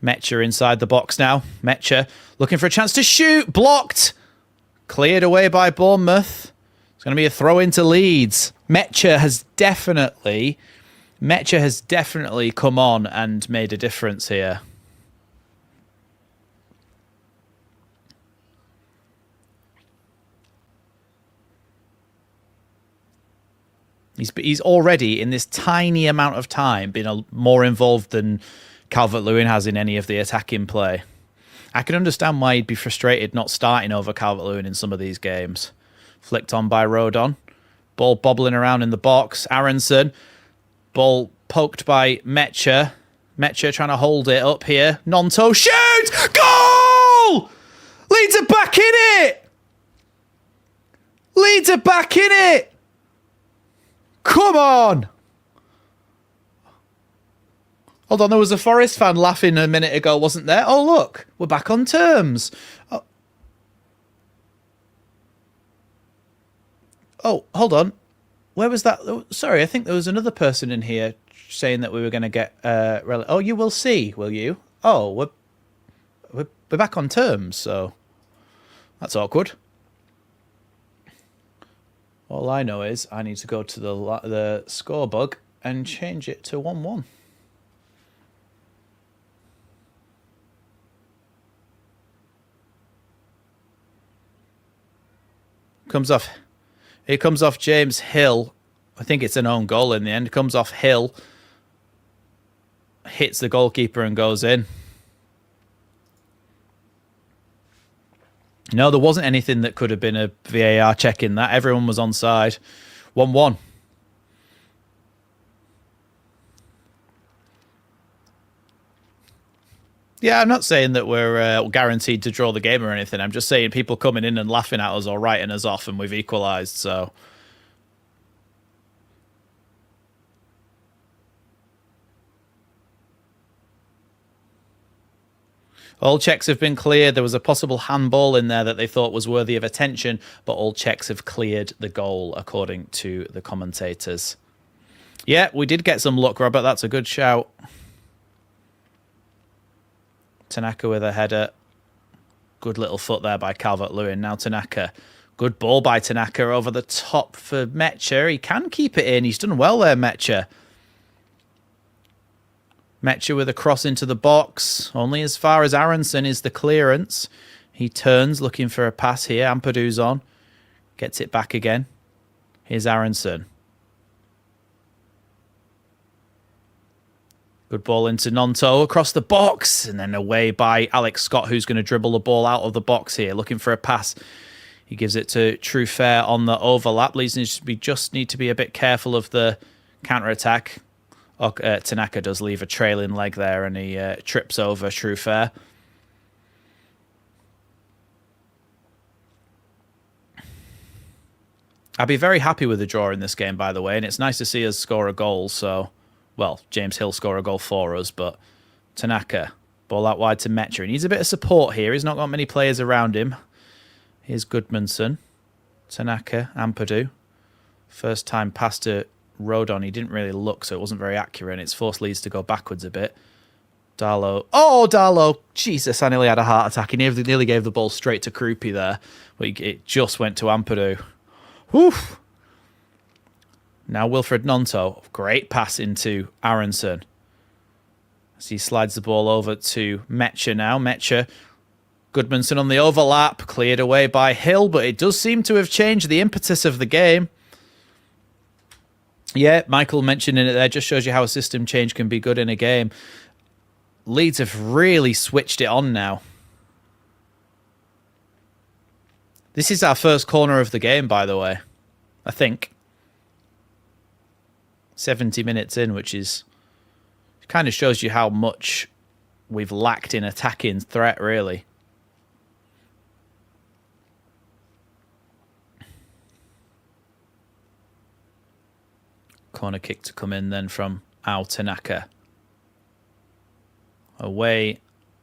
Mecha inside the box now. Mecha looking for a chance to shoot. Blocked. Cleared away by Bournemouth. It's going to be a throw into Leeds. Mecha has definitely come on and made a difference here. He's already, in this tiny amount of time, been more involved than Calvert-Lewin has in any of the attacking play. I can understand why he'd be frustrated not starting over Calvert-Lewin in some of these games. Flicked on by Rodon. Ball bobbling around in the box. Aronson. Ball poked by Mecha. Mecha trying to hold it up here. Nonto shoots! Goal! Leeds are back in it! Leeds are back in it! Come on! Hold on, there was a Forest fan laughing a minute ago, wasn't there? Oh, look, we're back on terms. Oh, hold on. Where was that? Sorry, I think there was another person in here saying that we were going to get... oh, you will see, will you? Oh, we're back on terms, so that's awkward. All I know is I need to go to the score bug and change it to 1-1. It comes off James Hill. I think it's an own goal in the end. It comes off Hill, hits the goalkeeper and goes in. No, there wasn't anything that could have been a VAR check in that. Everyone was onside. 1-1. Yeah, I'm not saying that we're guaranteed to draw the game or anything. I'm just saying people coming in and laughing at us or writing us off, and we've equalised, so... All checks have been cleared. There was a possible handball in there that they thought was worthy of attention, but all checks have cleared the goal, according to the commentators. Yeah, we did get some luck, Robert. That's a good shout. Tanaka with a header. Good little foot there by Calvert-Lewin. Now Tanaka. Good ball by Tanaka over the top for Mecha. He can keep it in. He's done well there, Mecha. Mecha with a cross into the box. Only as far as Aronson is the clearance. He turns looking for a pass here. Ampadu's on. Gets it back again. Here's Aronson. Good ball into Nonto across the box. And then away by Alex Scott, who's going to dribble the ball out of the box here. Looking for a pass. He gives it to Trufair on the overlap. Leeds just need to be a bit careful of the counter-attack. Tanaka does leave a trailing leg there, and he trips over Trufair. I'd be very happy with the draw in this game, by the way, and it's nice to see us score a goal. So, well, James Hill score a goal for us, but Tanaka, ball out wide to Mecha. He needs a bit of support here. He's not got many players around him. Here's Goodmanson. Tanaka, Ampadu. First time pass to Rodon. He didn't really look, so it wasn't very accurate, and it's forced Leeds to go backwards a bit. Darlow. Oh, Darlow. Jesus, I nearly had a heart attack. He nearly gave the ball straight to Krupi there, but it just went to Ampadu. Whew. Now Wilfred Nonto. Great pass into Aronson. As he slides the ball over to Mecha now. Mecha. Goodmanson on the overlap. Cleared away by Hill, but it does seem to have changed the impetus of the game. Yeah, Michael mentioning it there just shows you how a system change can be good in a game. Leeds have really switched it on now. This is our first corner of the game, by the way. I think. 70 minutes in, which is... kind of shows you how much we've lacked in attacking threat, really. Corner kick to come in then from Ao Tanaka. Away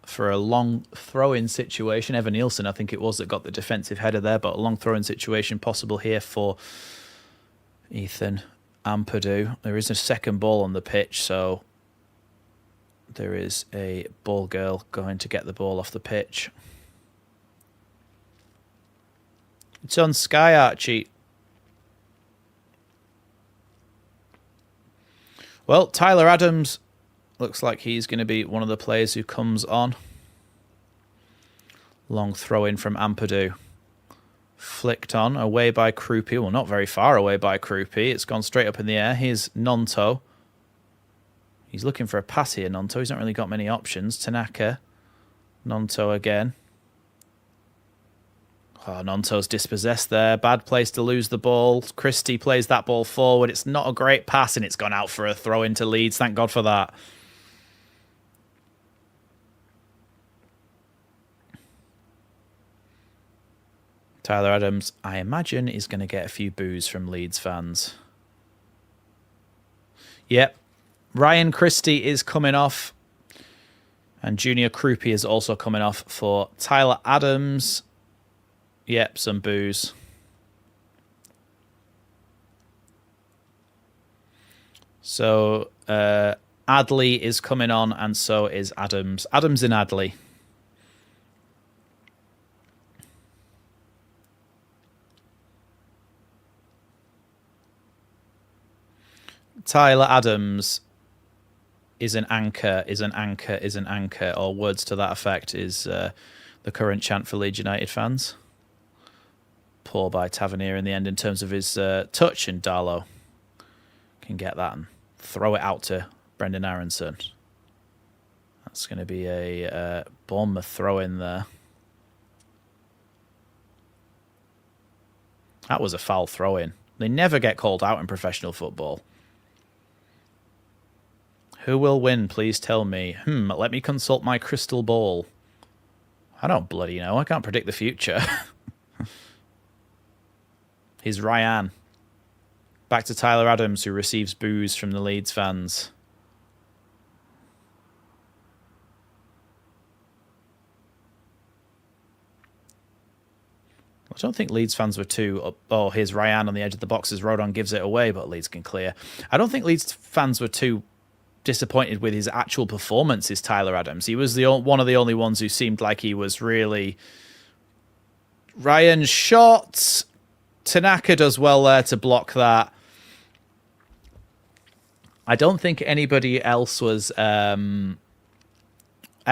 for a long throw-in situation. Evan Nielsen, I think it was, that got the defensive header there, but a long throw-in situation possible here for Ethan Ampadu. There is a second ball on the pitch, so there is a ball girl going to get the ball off the pitch. It's on Sky, Archie. Well, Tyler Adams looks like he's going to be one of the players who comes on. Long throw in from Ampadu. Flicked on, away by Krupi. Well, not very far away by Krupi. It's gone straight up in the air. Here's Nonto. He's looking for a pass here, Nonto. He's not really got many options. Tanaka. Nonto again. Oh, Nonto's dispossessed there. Bad place to lose the ball. Christie plays that ball forward. It's not a great pass, and it's gone out for a throw into Leeds. Thank God for that. Tyler Adams, I imagine, is going to get a few boos from Leeds fans. Yep. Ryan Christie is coming off. And Junior Krupi is also coming off for Tyler Adams. Yep, some boos. So Adley is coming on, and so is Adams. Adams and Adley. Tyler Adams is an anchor, is an anchor, is an anchor, or words to that effect is the current chant for Leeds United fans. Poor by Tavernier in the end in terms of his touch, and Darlow can get that and throw it out to Brendan Aronson. That's going to be a Bournemouth throw in there. That was a foul throw in. They never get called out in professional football. Who will win? Please tell me. Let me consult my crystal ball. I don't bloody know. I can't predict the future. Here's Ryan. Back to Tyler Adams, who receives boos from the Leeds fans. I don't think Leeds fans were too... Oh, here's Ryan on the edge of the box as Rodon gives it away, but Leeds can clear. I don't think Leeds fans were too disappointed with his actual performances, Tyler Adams. He was one of the only ones who seemed like he was really... Ryan's shot. Tanaka does well there to block that. I don't think anybody else was... I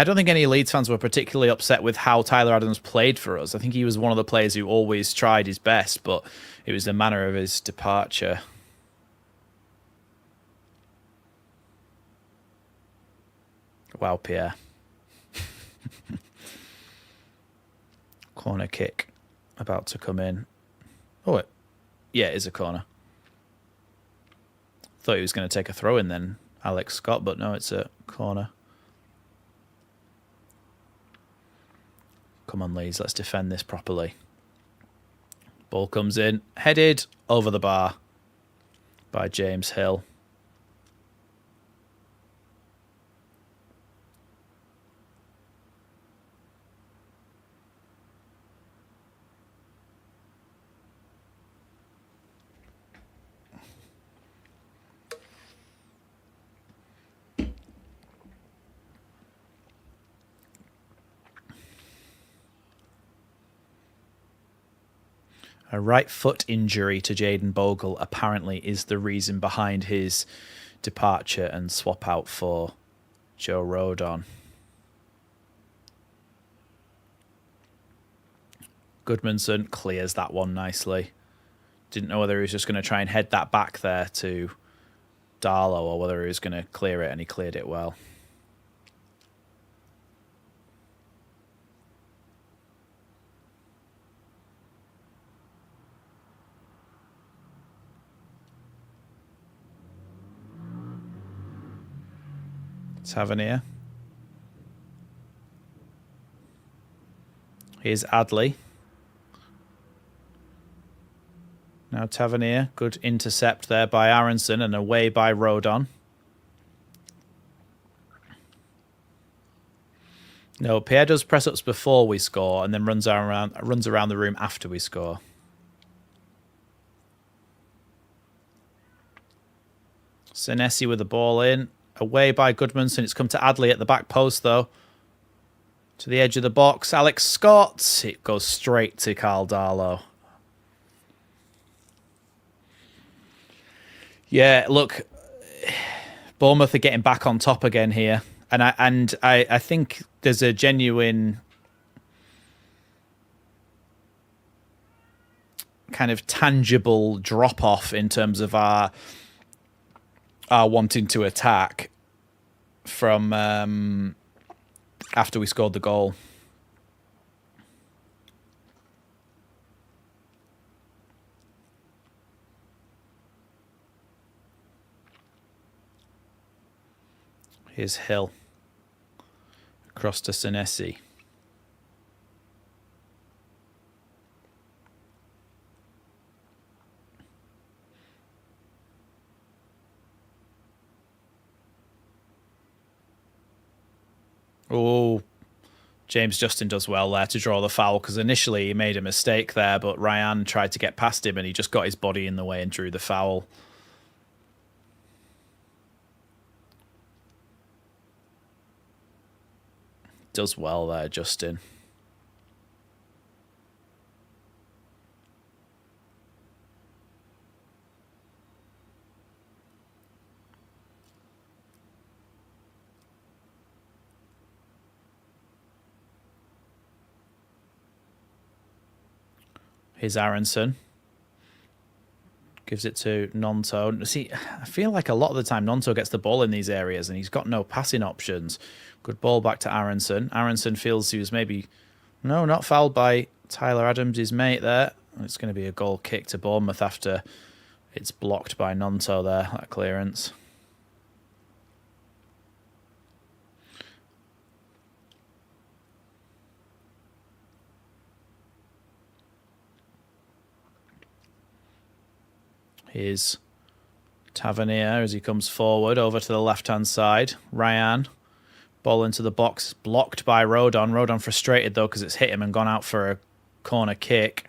don't think any Leeds fans were particularly upset with how Tyler Adams played for us. I think he was one of the players who always tried his best, but it was the manner of his departure. Wow, Pierre. Corner kick about to come in. Oh, yeah, it is a corner. Thought he was going to take a throw in then, Alex Scott, but no, it's a corner. Come on, Leeds, let's defend this properly. Ball comes in, headed over the bar by James Hill. A right foot injury to Jayden Bogle apparently is the reason behind his departure and swap out for Joe Rodon. Goodmanson clears that one nicely. Didn't know whether he was just going to try and head that back there to Darlow or whether he was going to clear it, and he cleared it well. Tavernier. Here's Adley. Now Tavernier. Good intercept there by Aronson and away by Rodon. No, Pierre does press-ups before we score and then runs around the room after we score. Senesi with the ball in. Away by Goodmanson. It's come to Adley at the back post, though. To the edge of the box. Alex Scott. It goes straight to Carl Darlow. Yeah, look. Bournemouth are getting back on top again here. And I think there's a genuine kind of tangible drop-off in terms of our wanting to attack from after we scored the goal. Here's Hill. Across to Senesi. Oh, James Justin does well there to draw the foul because initially he made a mistake there, but Ryan tried to get past him and he just got his body in the way and drew the foul. Does well there, Justin. Here's Aronson. Gives it to Nonto. See, I feel like a lot of the time Nonto gets the ball in these areas and he's got no passing options. Good ball back to Aronson. Aronson feels he was maybe... No, not fouled by Tyler Adams, his mate there. It's going to be a goal kick to Bournemouth after it's blocked by Nonto there, that clearance. Here's Tavernier as he comes forward over to the left-hand side. Ryan, ball into the box, blocked by Rodon. Rodon frustrated, though, because it's hit him and gone out for a corner kick.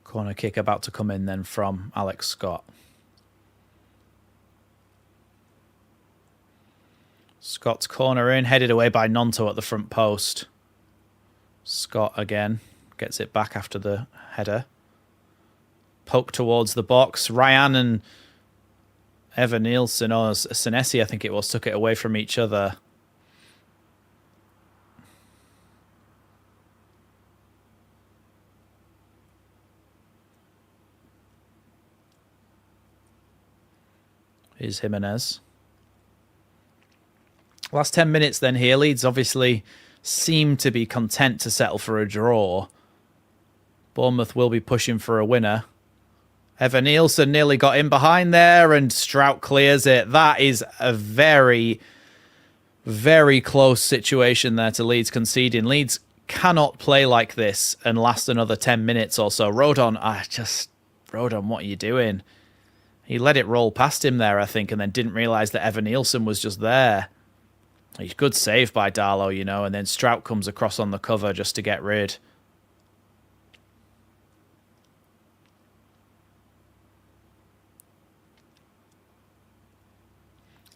Corner kick about to come in then from Alex Scott. Scott's corner in, headed away by Nonto at the front post. Scott again gets it back after the header. Poke towards the box. Ryan and Evan Nielsen, or Senesi I think it was, took it away from each other. Here's Jimenez. Last 10 minutes then here. Leeds obviously seem to be content to settle for a draw. Bournemouth will be pushing for a winner. Evan Nielsen nearly got in behind there and Strout clears it. That is a very, very close situation there to Leeds conceding. Leeds cannot play like this and last another 10 minutes or so. Rodon, Rodon, what are you doing? He let it roll past him there, I think, and then didn't realise that Evan Nielsen was just there. A good save by Darlow, you know, and then Strout comes across on the cover just to get rid.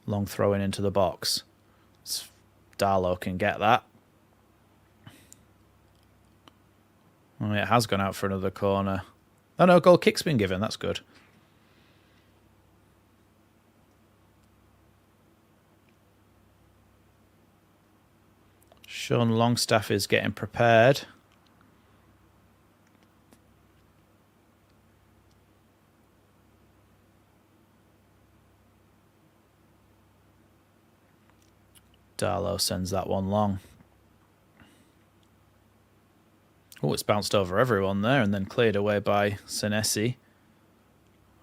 Long throw in into the box. Darlow can get that. Oh, it has gone out for another corner. Oh no, goal kick's been given. That's good. Sean Longstaff is getting prepared. Darlow sends that one long. Oh, it's bounced over everyone there and then cleared away by Senesi.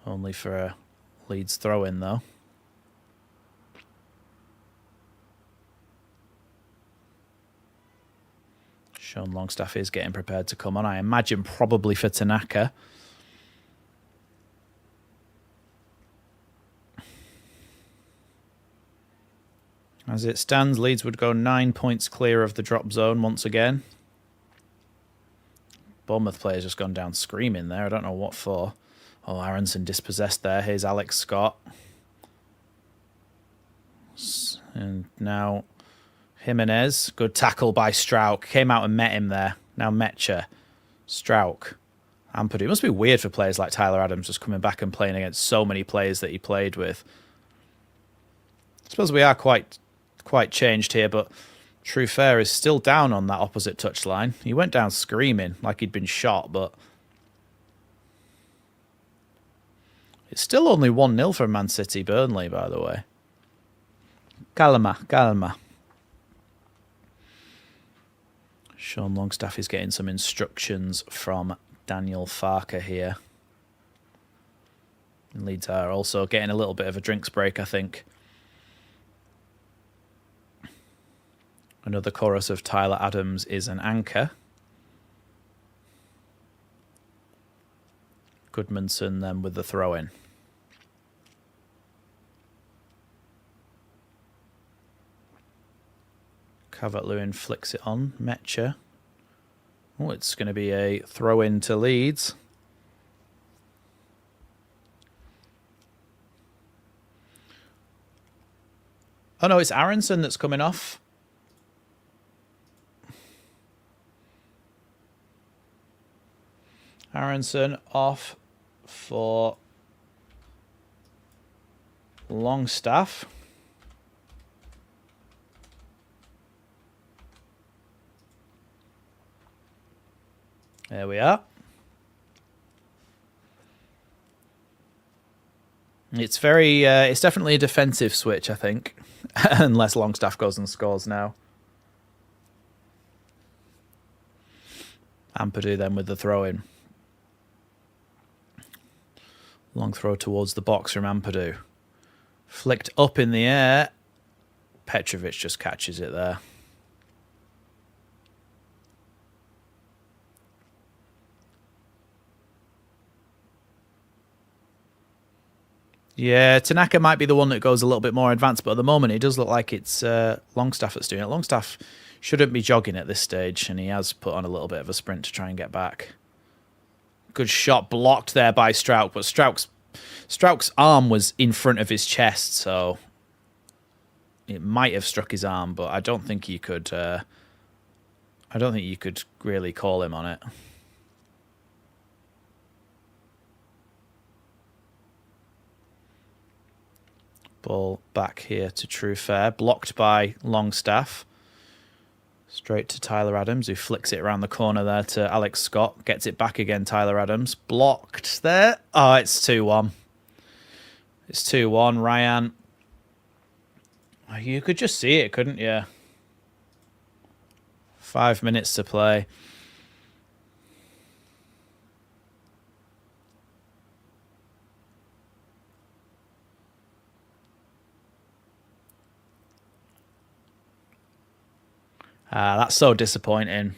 Only for a Leeds throw-in, though. Sean Longstaff is getting prepared to come on. I imagine probably for Tanaka. As it stands, Leeds would go 9 points clear of the drop zone once again. Bournemouth player's just gone down screaming there. I don't know what for. Oh, Aronson dispossessed there. Here's Alex Scott. And now Jimenez. Good tackle by Strauch. Came out and met him there. Now Metcher. Strauch. Ampadu. It must be weird for players like Tyler Adams just coming back and playing against so many players that he played with. I suppose we are quite changed here, but Trufair is still down on that opposite touchline. He went down screaming like he'd been shot, but it's still only 1-0 for Man City Burnley, by the way. Calma. Sean Longstaff is getting some instructions from Daniel Farker here. And Leeds are also getting a little bit of a drinks break, I think. Another chorus of Tyler Adams is an anchor. Goodmanson then with the throw-in. Calvert-Lewin flicks it on. Metcher. Oh, it's going to be a throw-in to Leeds. Oh no, it's Aronson that's coming off. Aronson off for Longstaff. There we are. It's very, it's definitely a defensive switch, I think, unless Longstaff goes and scores now. Ampadu then with the throw-in. Long throw towards the box from Ampadu. Flicked up in the air. Petrovic just catches it there. Yeah, Tanaka might be the one that goes a little bit more advanced, but at the moment it does look like it's Longstaff that's doing it. Longstaff shouldn't be jogging at this stage, and he has put on a little bit of a sprint to try and get back. Good shot blocked there by Strauch, but Strauch's arm was in front of his chest, so it might have struck his arm, but I don't think you could. I don't think you could really call him on it. Ball back here to Truefair, blocked by Longstaff. Straight to Tyler Adams, who flicks it around the corner there to Alex Scott. Gets it back again, Tyler Adams. Blocked there. Oh, it's 2-1. It's 2-1. Ryan. You could just see it, couldn't you? 5 minutes to play. That's so disappointing.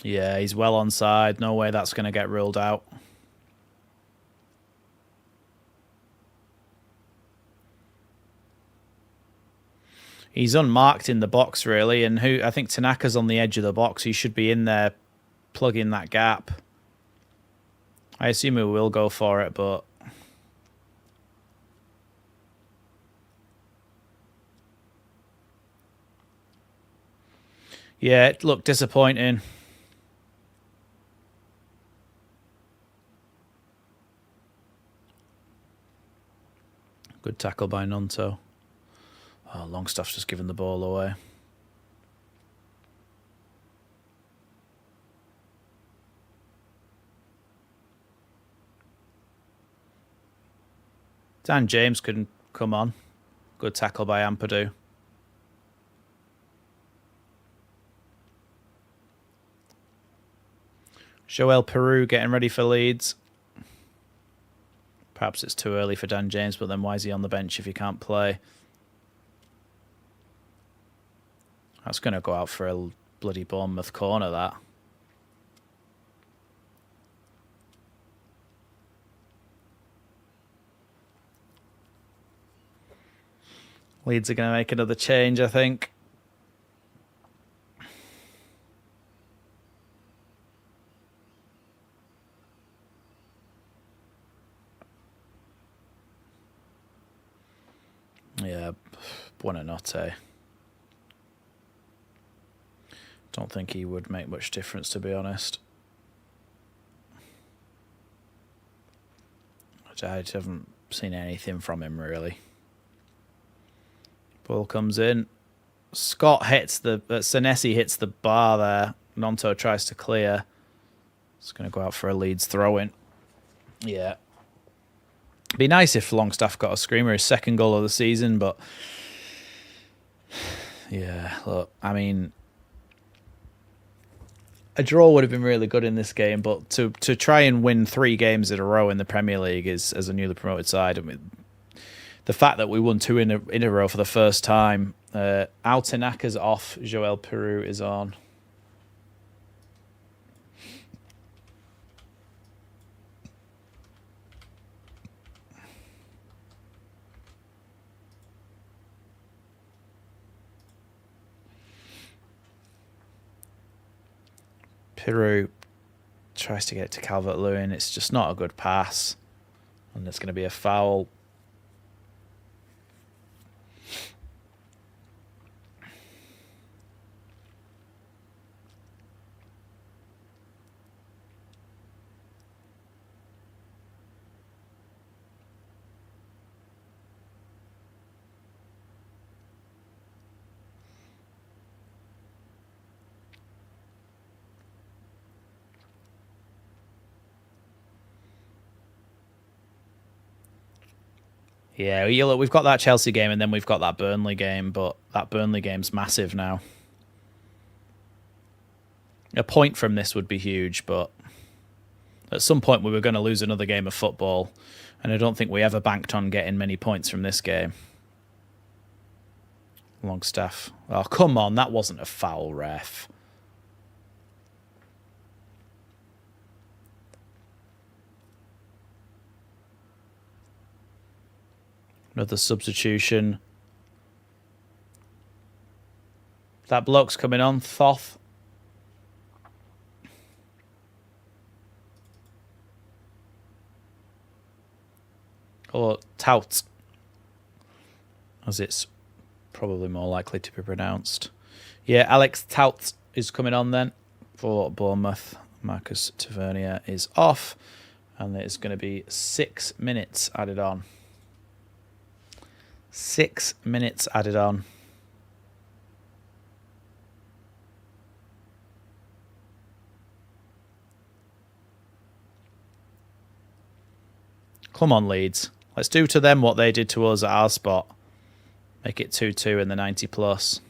Yeah, he's well onside. No way that's going to get ruled out. He's unmarked in the box, really, and I think Tanaka's on the edge of the box. He should be in there plugging that gap. I assume he will go for it, but... yeah, it looked disappointing. Good tackle by Nonto. Oh, Longstaff's just given the ball away. Dan James couldn't come on. Good tackle by Ampadu. Joel Peru getting ready for Leeds. Perhaps it's too early for Dan James, but then why is he on the bench if he can't play? That's going to go out for a bloody Bournemouth corner, that. Leeds are going to make another change, I think. Yeah, Buonanotte. Don't think he would make much difference, to be honest. I haven't seen anything from him, really. Ball comes in. Scott hits the... Senesi hits the bar there. Nonto tries to clear. It's going to go out for a Leeds throw-in. Yeah. Be nice if Longstaff got a screamer, his second goal of the season, but... yeah, look, I mean... a draw would have been really good in this game, but to try and win 3 games in a row in the Premier League is, as a newly promoted side, I mean, the fact that we won 2 in a row for the first time. Tanaka's off, Joel Peru is on. Peru tries to get it to Calvert-Lewin. It's just not a good pass. And there's going to be a foul. Yeah, look, we've got that Chelsea game and then we've got that Burnley game, but that Burnley game's massive now. A point from this would be huge, but at some point we were going to lose another game of football, and I don't think we ever banked on getting many points from this game. Longstaff. Oh, come on, that wasn't a foul, ref. Another substitution. That bloke's coming on, Thoth. Or Tout, as it's probably more likely to be pronounced. Yeah, Alex Tout is coming on then for Bournemouth. Marcus Tavernier is off, and there's going to be 6 minutes added on. 6 minutes added on. Come on, Leeds. Let's do to them what they did to us at our spot. Make it 2-2 in the 90 plus.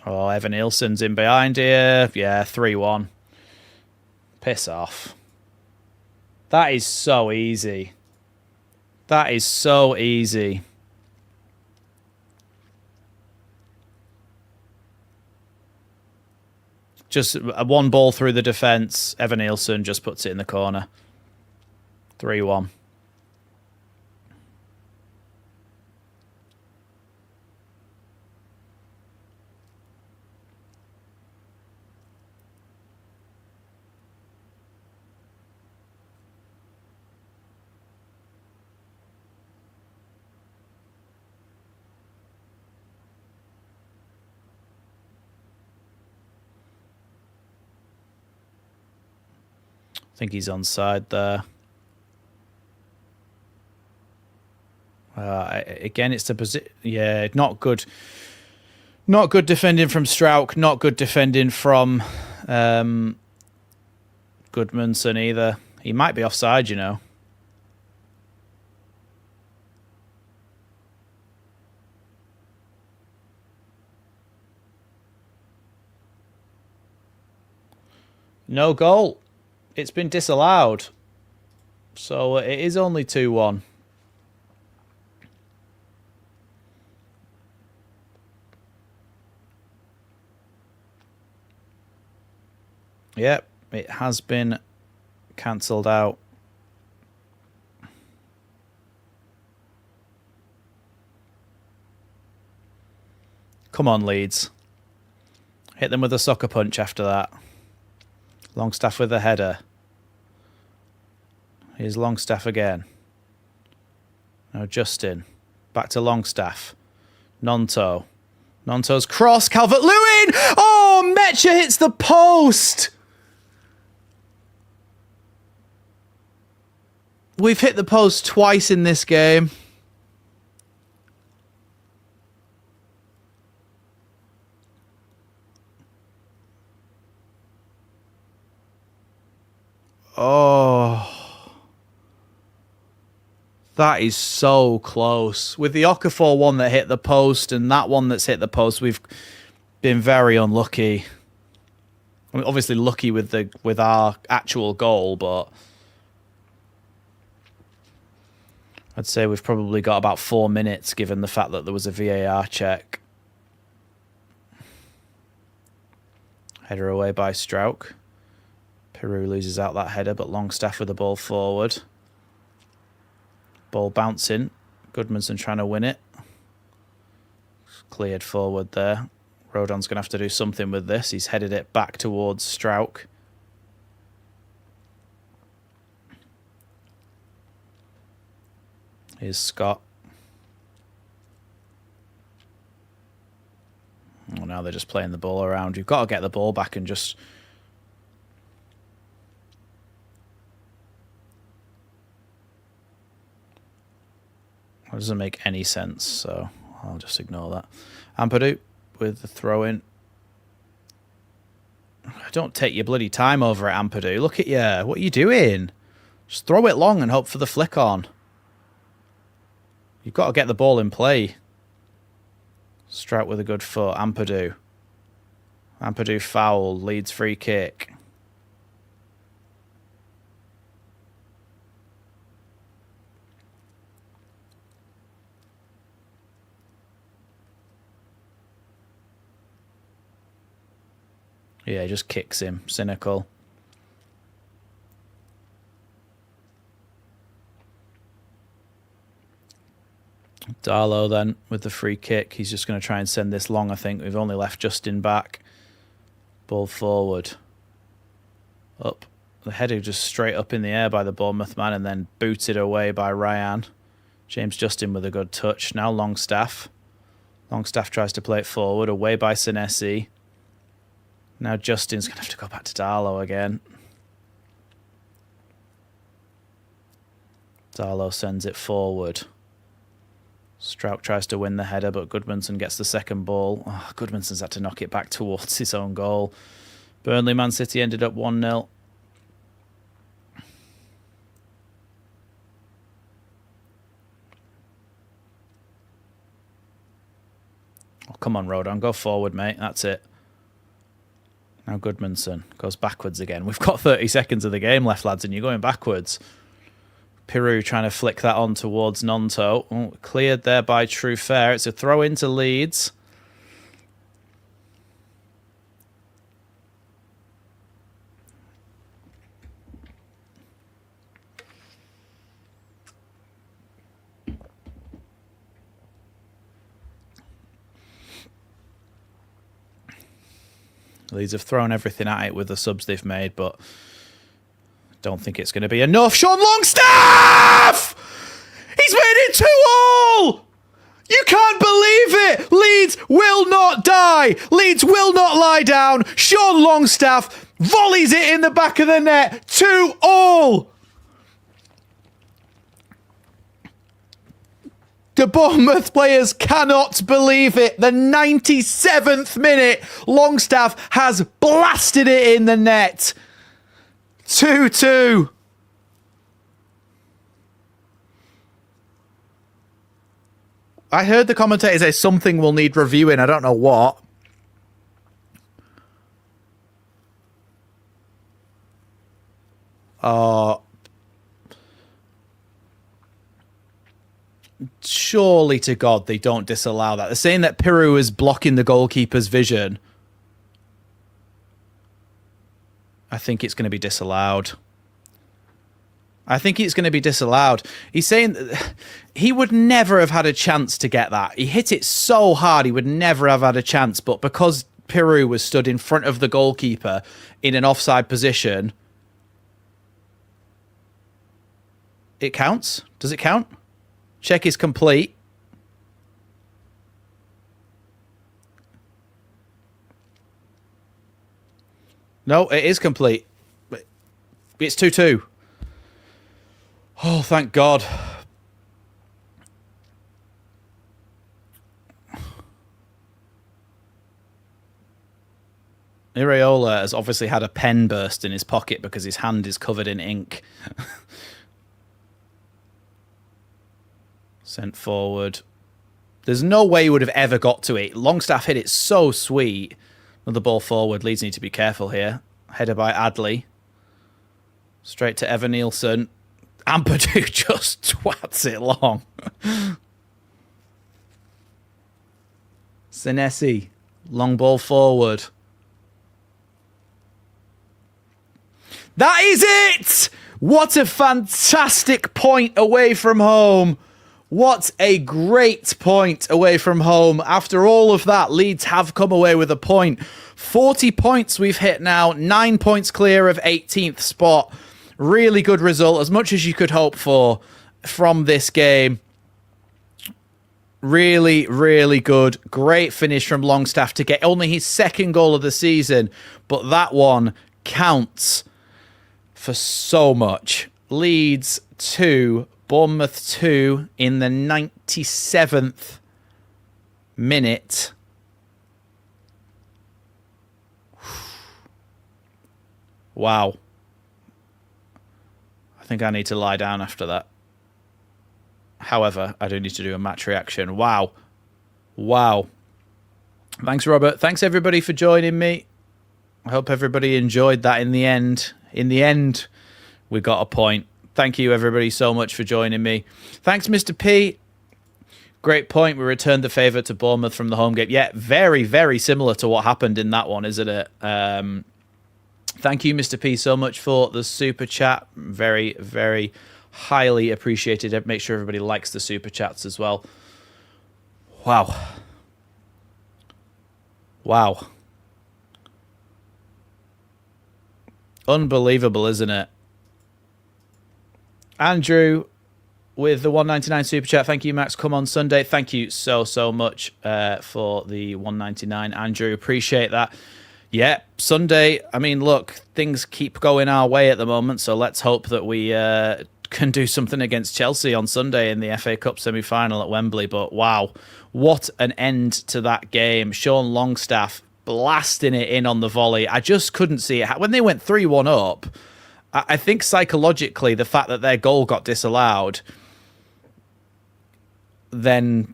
Oh, Evan Nielsen's in behind here. Yeah, 3-1. Piss off. That is so easy. That is so easy. Just a one ball through the defence. Evan Nielsen just puts it in the corner. 3-1. I think he's onside there. Again, it's the position. Yeah, not good. Not good defending from Strauch. Not good defending from Goodmanson either. He might be offside, you know. No goal. It's been disallowed. So it is only 2-1. Yep, it has been cancelled out. Come on, Leeds. Hit them with a soccer punch after that. Longstaff with a header. Here's Longstaff again. Now Justin. Back to Longstaff. Nonto. Nonto's cross. Calvert-Lewin! Oh, Metcha hits the post! We've hit the post twice in this game. Oh. That is so close. With the Okafor one that hit the post and that one that's hit the post, we've been very unlucky. I mean, obviously lucky with our actual goal, but I'd say we've probably got about 4 minutes given the fact that there was a VAR check. Header away by Strauch. Peru loses out that header, but Longstaff with the ball forward. Ball bouncing. Goodmanson trying to win it. Cleared forward there. Rodon's going to have to do something with this. He's headed it back towards Strauch. Here's Scott. Oh, now they're just playing the ball around. You've got to get the ball back and just... That doesn't make any sense, so I'll just ignore that. Ampadu with the throw-in. Don't take your bloody time over it, Ampadu. Look at you. What are you doing? Just throw it long and hope for the flick on. You've got to get the ball in play. Strout with a good foot. Ampadu. Ampadu foul. Leeds free kick. Yeah, he just kicks him. Cynical. Darlow then with the free kick. He's just going to try and send this long, I think. We've only left Justin back. Ball forward. Up. The header just straight up in the air by the Bournemouth man and then booted away by Ryan. James Justin with a good touch. Now Longstaff. Longstaff tries to play it forward. Away by Senesi. Now Justin's going to have to go back to Darlow again. Darlow sends it forward. Strout tries to win the header, but Goodmanson gets the second ball. Oh, Goodmanson's had to knock it back towards his own goal. Burnley, Man City ended up 1-0. Oh, come on, Rodon. Go forward, mate. That's it. Now Goodmanson goes backwards again. We've got 30 seconds of the game left, lads, and you're going backwards. Piru trying to flick that on towards Nonto. Oh, cleared there by True Fair. It's a throw into Leeds. Leeds have thrown everything at it with the subs they've made, but don't think it's going to be enough. Sean Longstaff! He's made it 2-2! You can't believe it! Leeds will not die! Leeds will not lie down! Sean Longstaff volleys it in the back of the net. 2-2! The Bournemouth players cannot believe it. The 97th minute, Longstaff has blasted it in the net. 2-2. I heard the commentator say something will need reviewing. I don't know what. Surely to God they don't disallow that. They're saying that Piru is blocking the goalkeeper's vision. I think it's going to be disallowed. I think it's going to be disallowed. He's saying that he would never have had a chance to get that. He hit it so hard he would never have had a chance, but because Piru was stood in front of the goalkeeper in an offside position, it counts? Does it count? Check is complete. No, it is complete. It's 2-2. Oh, thank God. Iraola has obviously had a pen burst in his pocket because his hand is covered in ink. Sent forward. There's no way he would have ever got to it. Longstaff hit it so sweet. Another ball forward. Leeds need to be careful here. Header by Adley. Straight to Evan Nielsen. Ampadu just twats it long. Senesi. Long ball forward. That is it! What a fantastic point away from home. What a great point away from home. After all of that, Leeds have come away with a point. 40 points we've hit now, 9 points clear of 18th spot. Really good result, as much as you could hope for from this game. Really, really good. Great finish from Longstaff to get only his second goal of the season, but that one counts for so much. Leeds 2, Bournemouth 2 in the 97th minute. Wow. I think I need to lie down after that. However, I do need to do a match reaction. Wow. Wow. Thanks, Robert. Thanks, everybody, for joining me. I hope everybody enjoyed that in the end. In the end, we got a point. Thank you, everybody, so much for joining me. Thanks, Mr. P. Great point. We returned the favour to Bournemouth from the home game. Yeah, very, very similar to what happened in that one, isn't it? Thank you, Mr. P, so much for the super chat. Very, very highly appreciated. Make sure everybody likes the super chats as well. Wow. Wow. Unbelievable, isn't it? Andrew with the 199 super chat. Thank you, Max. Come on Sunday. Thank you so much for the 199, Andrew. Appreciate that. Yeah, Sunday. I mean, look, things keep going our way at the moment, so let's hope that we can do something against Chelsea on Sunday in the FA Cup semi-final at Wembley. But wow, what an end to that game. Sean Longstaff blasting it in on the volley. I just couldn't see it. When they went 3-1 up, I think psychologically the fact that their goal got disallowed then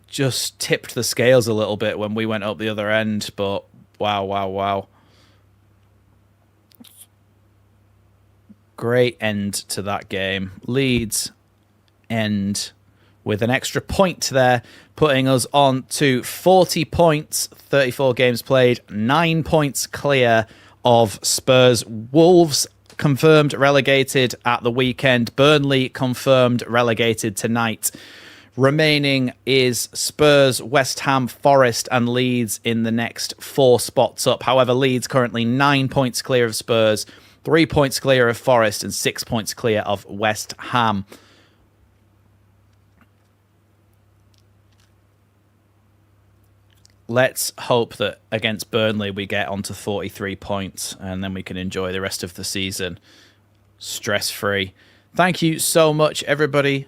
just tipped the scales a little bit when we went up the other end. But wow. Great end to that game. Leeds end with an extra point there, putting us on to 40 points, 34 games played, 9 points clear of Spurs. Wolves confirmed relegated at the weekend. Burnley confirmed relegated tonight. Remaining is Spurs, West Ham, Forest and Leeds in the next 4 spots up. However, Leeds currently 9 points clear of Spurs, 3 points clear of Forest and 6 points clear of West Ham. Let's hope that against Burnley we get onto 43 points and then we can enjoy the rest of the season stress-free. Thank you so much, everybody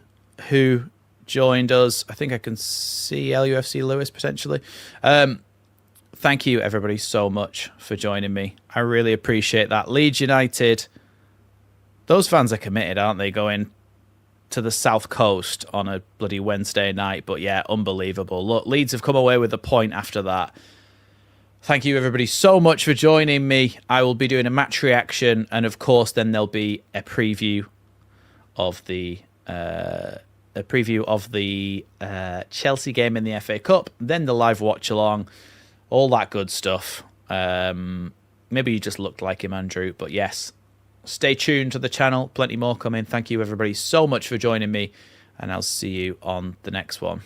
who joined us. I think I can see LUFC Lewis potentially. Thank you, everybody, so much for joining me. I really appreciate that. Leeds United, those fans are committed, aren't they, going to the South Coast on a bloody Wednesday night? But yeah, unbelievable. Look, Leeds have come away with a point after that. Thank you, everybody, so much for joining me. I will be doing a match reaction, and of course, then there'll be a preview of the Chelsea game in the FA Cup, then the live watch along, all that good stuff. Maybe you just looked like him, Andrew, but yes, stay tuned to the channel. Plenty more coming. Thank you, everybody, so much for joining me, and I'll see you on the next one.